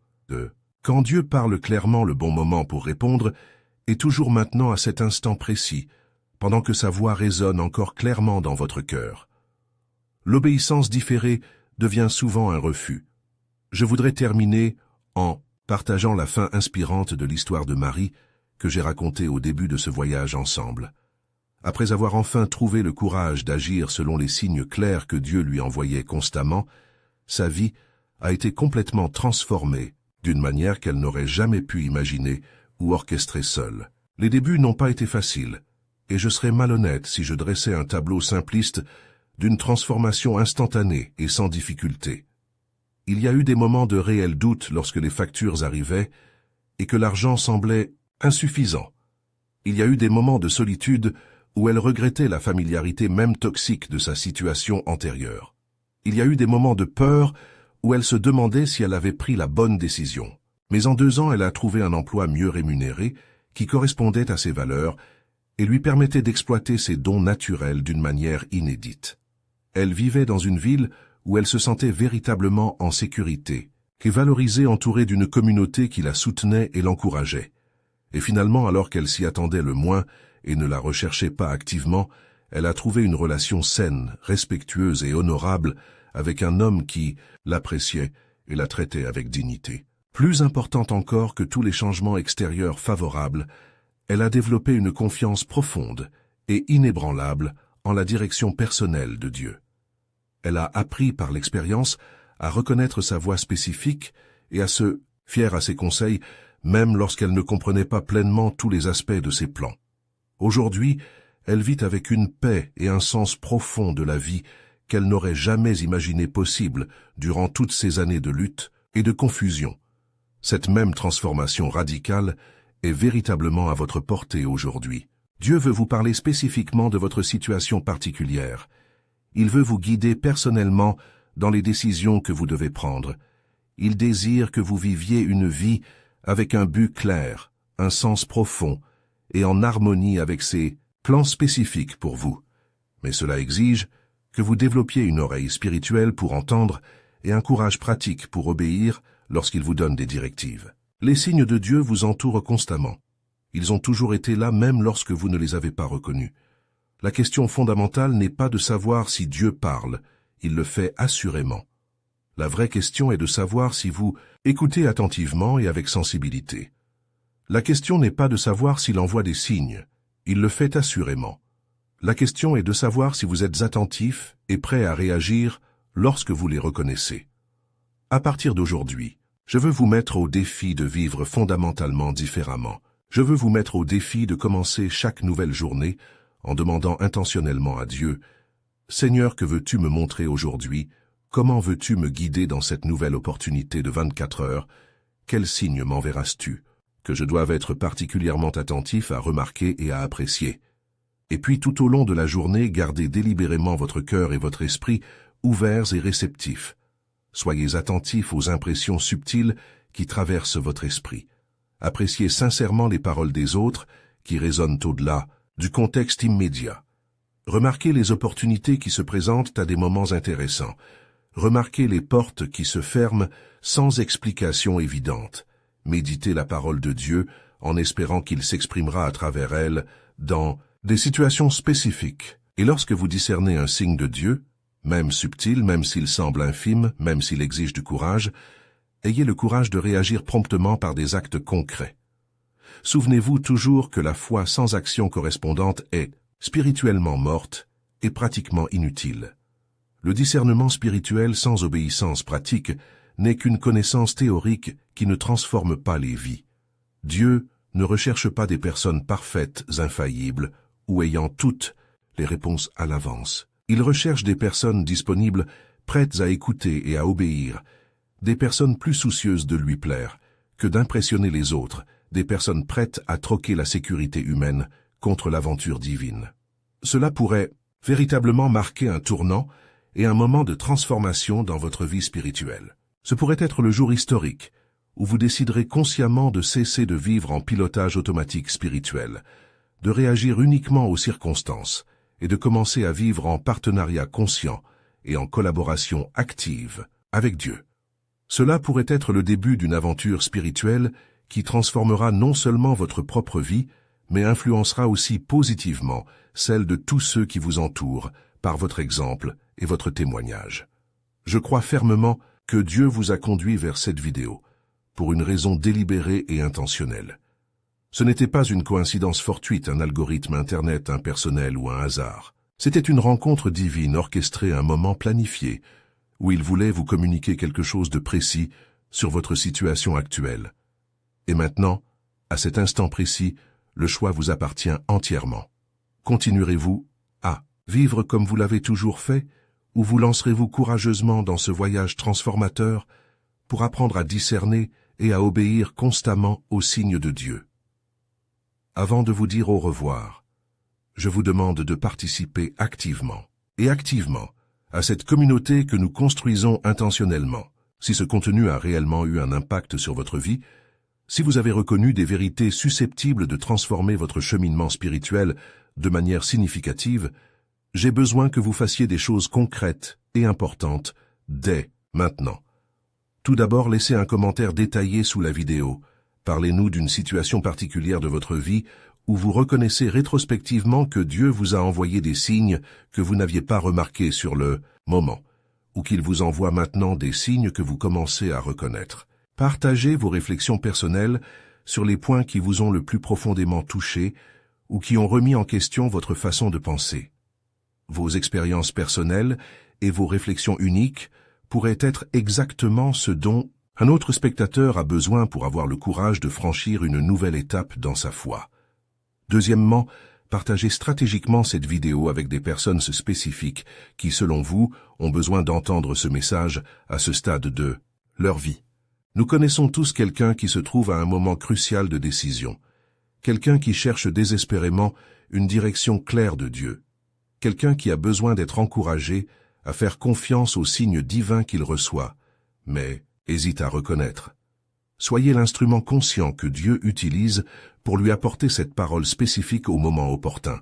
Quand Dieu parle clairement, le bon moment pour répondre est toujours maintenant à cet instant précis, pendant que sa voix résonne encore clairement dans votre cœur. L'obéissance différée devient souvent un refus. Je voudrais terminer en partageant la fin inspirante de l'histoire de Marie que j'ai racontée au début de ce voyage ensemble. Après avoir enfin trouvé le courage d'agir selon les signes clairs que Dieu lui envoyait constamment, sa vie a été complètement transformée d'une manière qu'elle n'aurait jamais pu imaginer ou orchestrer seule. Les débuts n'ont pas été faciles, et je serais malhonnête si je dressais un tableau simpliste d'une transformation instantanée et sans difficulté. Il y a eu des moments de réel doute lorsque les factures arrivaient et que l'argent semblait insuffisant. Il y a eu des moments de solitude où elle regrettait la familiarité même toxique de sa situation antérieure. Il y a eu des moments de peur où elle se demandait si elle avait pris la bonne décision. Mais en 2 ans, elle a trouvé un emploi mieux rémunéré qui correspondait à ses valeurs et lui permettait d'exploiter ses dons naturels d'une manière inédite. Elle vivait dans une ville où elle se sentait véritablement en sécurité, et valorisée, entourée d'une communauté qui la soutenait et l'encourageait. Et finalement, alors qu'elle s'y attendait le moins et ne la recherchait pas activement, elle a trouvé une relation saine, respectueuse et honorable avec un homme qui l'appréciait et la traitait avec dignité. Plus importante encore que tous les changements extérieurs favorables, elle a développé une confiance profonde et inébranlable en la direction personnelle de Dieu. Elle a appris par l'expérience à reconnaître sa voix spécifique et à se fier à ses conseils, même lorsqu'elle ne comprenait pas pleinement tous les aspects de ses plans. Aujourd'hui, elle vit avec une paix et un sens profond de la vie qu'elle n'aurait jamais imaginé possible durant toutes ces années de lutte et de confusion. Cette même transformation radicale est véritablement à votre portée aujourd'hui. Dieu veut vous parler spécifiquement de votre situation particulière. Il veut vous guider personnellement dans les décisions que vous devez prendre. Il désire que vous viviez une vie avec un but clair, un sens profond et en harmonie avec ses plans spécifiques pour vous. Mais cela exige que vous développiez une oreille spirituelle pour entendre et un courage pratique pour obéir lorsqu'il vous donne des directives. Les signes de Dieu vous entourent constamment. Ils ont toujours été là même lorsque vous ne les avez pas reconnus. La question fondamentale n'est pas de savoir si Dieu parle, il le fait assurément. La vraie question est de savoir si vous écoutez attentivement et avec sensibilité. La question n'est pas de savoir s'il envoie des signes, il le fait assurément. La question est de savoir si vous êtes attentif et prêt à réagir lorsque vous les reconnaissez. À partir d'aujourd'hui, je veux vous mettre au défi de vivre fondamentalement différemment. Je veux vous mettre au défi de commencer chaque nouvelle journée en demandant intentionnellement à Dieu « Seigneur, que veux-tu me montrer aujourd'hui? Comment veux-tu me guider dans cette nouvelle opportunité de 24 heures? Quels signes m'enverras-tu? Que je doive être particulièrement attentif à remarquer et à apprécier. » Et puis tout au long de la journée, gardez délibérément votre cœur et votre esprit ouverts et réceptifs. Soyez attentifs aux impressions subtiles qui traversent votre esprit. Appréciez sincèrement les paroles des autres qui résonnent au-delà du contexte immédiat. Remarquez les opportunités qui se présentent à des moments intéressants. Remarquez les portes qui se ferment sans explication évidente. Méditez la parole de Dieu en espérant qu'il s'exprimera à travers elle dans des situations spécifiques. Et lorsque vous discernez un signe de Dieu, même subtil, même s'il semble infime, même s'il exige du courage, ayez le courage de réagir promptement par des actes concrets. Souvenez-vous toujours que la foi sans action correspondante est spirituellement morte et pratiquement inutile. Le discernement spirituel sans obéissance pratique n'est qu'une connaissance théorique qui ne transforme pas les vies. Dieu ne recherche pas des personnes parfaites, infaillibles, ou ayant toutes les réponses à l'avance. Il recherche des personnes disponibles, prêtes à écouter et à obéir, des personnes plus soucieuses de lui plaire que d'impressionner les autres, des personnes prêtes à troquer la sécurité humaine contre l'aventure divine. Cela pourrait véritablement marquer un tournant et un moment de transformation dans votre vie spirituelle. Ce pourrait être le jour historique où vous déciderez consciemment de cesser de vivre en pilotage automatique spirituel, de réagir uniquement aux circonstances et de commencer à vivre en partenariat conscient et en collaboration active avec Dieu. Cela pourrait être le début d'une aventure spirituelle qui transformera non seulement votre propre vie, mais influencera aussi positivement celle de tous ceux qui vous entourent par votre exemple et votre témoignage. Je crois fermement que Dieu vous a conduit vers cette vidéo pour une raison délibérée et intentionnelle. Ce n'était pas une coïncidence fortuite, un algorithme Internet impersonnel ou un hasard. C'était une rencontre divine orchestrée à un moment planifié, où il voulait vous communiquer quelque chose de précis sur votre situation actuelle. Et maintenant, à cet instant précis, le choix vous appartient entièrement. Continuerez-vous à vivre comme vous l'avez toujours fait, ou vous lancerez-vous courageusement dans ce voyage transformateur pour apprendre à discerner et à obéir constamment aux signes de Dieu? Avant de vous dire au revoir, je vous demande de participer activement à cette communauté que nous construisons intentionnellement. Si ce contenu a réellement eu un impact sur votre vie, si vous avez reconnu des vérités susceptibles de transformer votre cheminement spirituel de manière significative, j'ai besoin que vous fassiez des choses concrètes et importantes dès maintenant. Tout d'abord, laissez un commentaire détaillé sous la vidéo. Parlez-nous d'une situation particulière de votre vie où vous reconnaissez rétrospectivement que Dieu vous a envoyé des signes que vous n'aviez pas remarqués sur le moment, ou qu'il vous envoie maintenant des signes que vous commencez à reconnaître. Partagez vos réflexions personnelles sur les points qui vous ont le plus profondément touché ou qui ont remis en question votre façon de penser. Vos expériences personnelles et vos réflexions uniques pourraient être exactement ce dont un autre spectateur a besoin pour avoir le courage de franchir une nouvelle étape dans sa foi. Deuxièmement, partagez stratégiquement cette vidéo avec des personnes spécifiques qui, selon vous, ont besoin d'entendre ce message à ce stade de leur vie. Nous connaissons tous quelqu'un qui se trouve à un moment crucial de décision, quelqu'un qui cherche désespérément une direction claire de Dieu, quelqu'un qui a besoin d'être encouragé à faire confiance aux signes divins qu'il reçoit, mais hésite à reconnaître. Soyez l'instrument conscient que Dieu utilise pour lui apporter cette parole spécifique au moment opportun.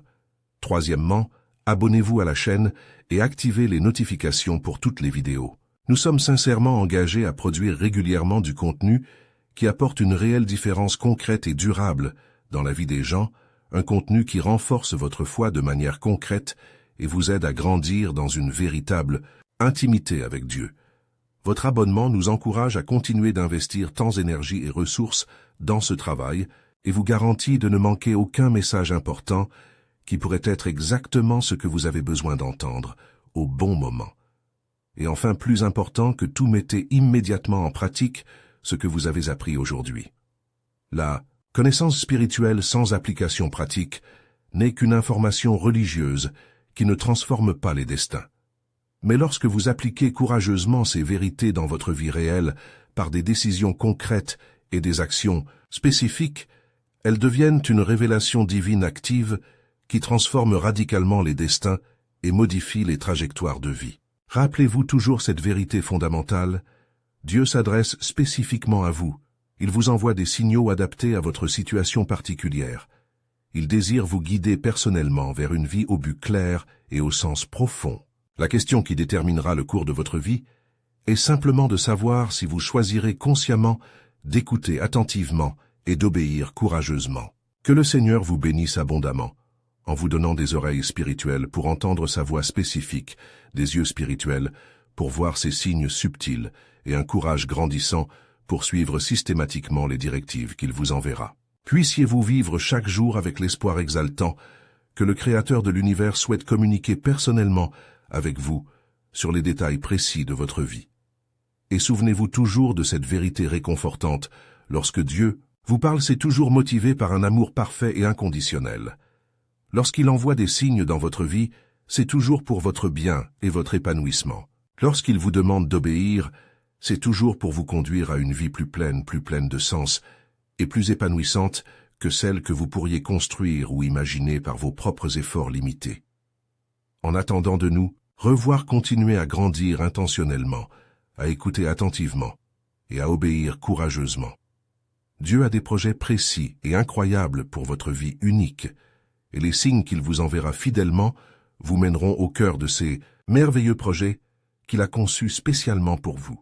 Troisièmement, abonnez-vous à la chaîne et activez les notifications pour toutes les vidéos. Nous sommes sincèrement engagés à produire régulièrement du contenu qui apporte une réelle différence concrète et durable dans la vie des gens, un contenu qui renforce votre foi de manière concrète et vous aide à grandir dans une véritable intimité avec Dieu. Votre abonnement nous encourage à continuer d'investir temps, énergie et ressources dans ce travail et vous garantit de ne manquer aucun message important qui pourrait être exactement ce que vous avez besoin d'entendre au bon moment. Et enfin, plus important que tout, mettez immédiatement en pratique ce que vous avez appris aujourd'hui. La connaissance spirituelle sans application pratique n'est qu'une information religieuse qui ne transforme pas les destins. Mais lorsque vous appliquez courageusement ces vérités dans votre vie réelle par des décisions concrètes et des actions spécifiques, elles deviennent une révélation divine active qui transforme radicalement les destins et modifie les trajectoires de vie. Rappelez-vous toujours cette vérité fondamentale, Dieu s'adresse spécifiquement à vous. Il vous envoie des signaux adaptés à votre situation particulière. Il désire vous guider personnellement vers une vie au but clair et au sens profond. La question qui déterminera le cours de votre vie est simplement de savoir si vous choisirez consciemment d'écouter attentivement et d'obéir courageusement. Que le Seigneur vous bénisse abondamment, en vous donnant des oreilles spirituelles pour entendre sa voix spécifique, des yeux spirituels pour voir ses signes subtils et un courage grandissant pour suivre systématiquement les directives qu'il vous enverra. Puissiez-vous vivre chaque jour avec l'espoir exaltant que le Créateur de l'univers souhaite communiquer personnellement avec vous sur les détails précis de votre vie. Et souvenez-vous toujours de cette vérité réconfortante, lorsque Dieu vous parle, c'est toujours motivé par un amour parfait et inconditionnel. Lorsqu'il envoie des signes dans votre vie, c'est toujours pour votre bien et votre épanouissement. Lorsqu'il vous demande d'obéir, c'est toujours pour vous conduire à une vie plus pleine de sens et plus épanouissante que celle que vous pourriez construire ou imaginer par vos propres efforts limités. En attendant de nous, revoir continuer à grandir intentionnellement, à écouter attentivement et à obéir courageusement. Dieu a des projets précis et incroyables pour votre vie unique, et les signes qu'il vous enverra fidèlement vous mèneront au cœur de ces merveilleux projets qu'il a conçus spécialement pour vous.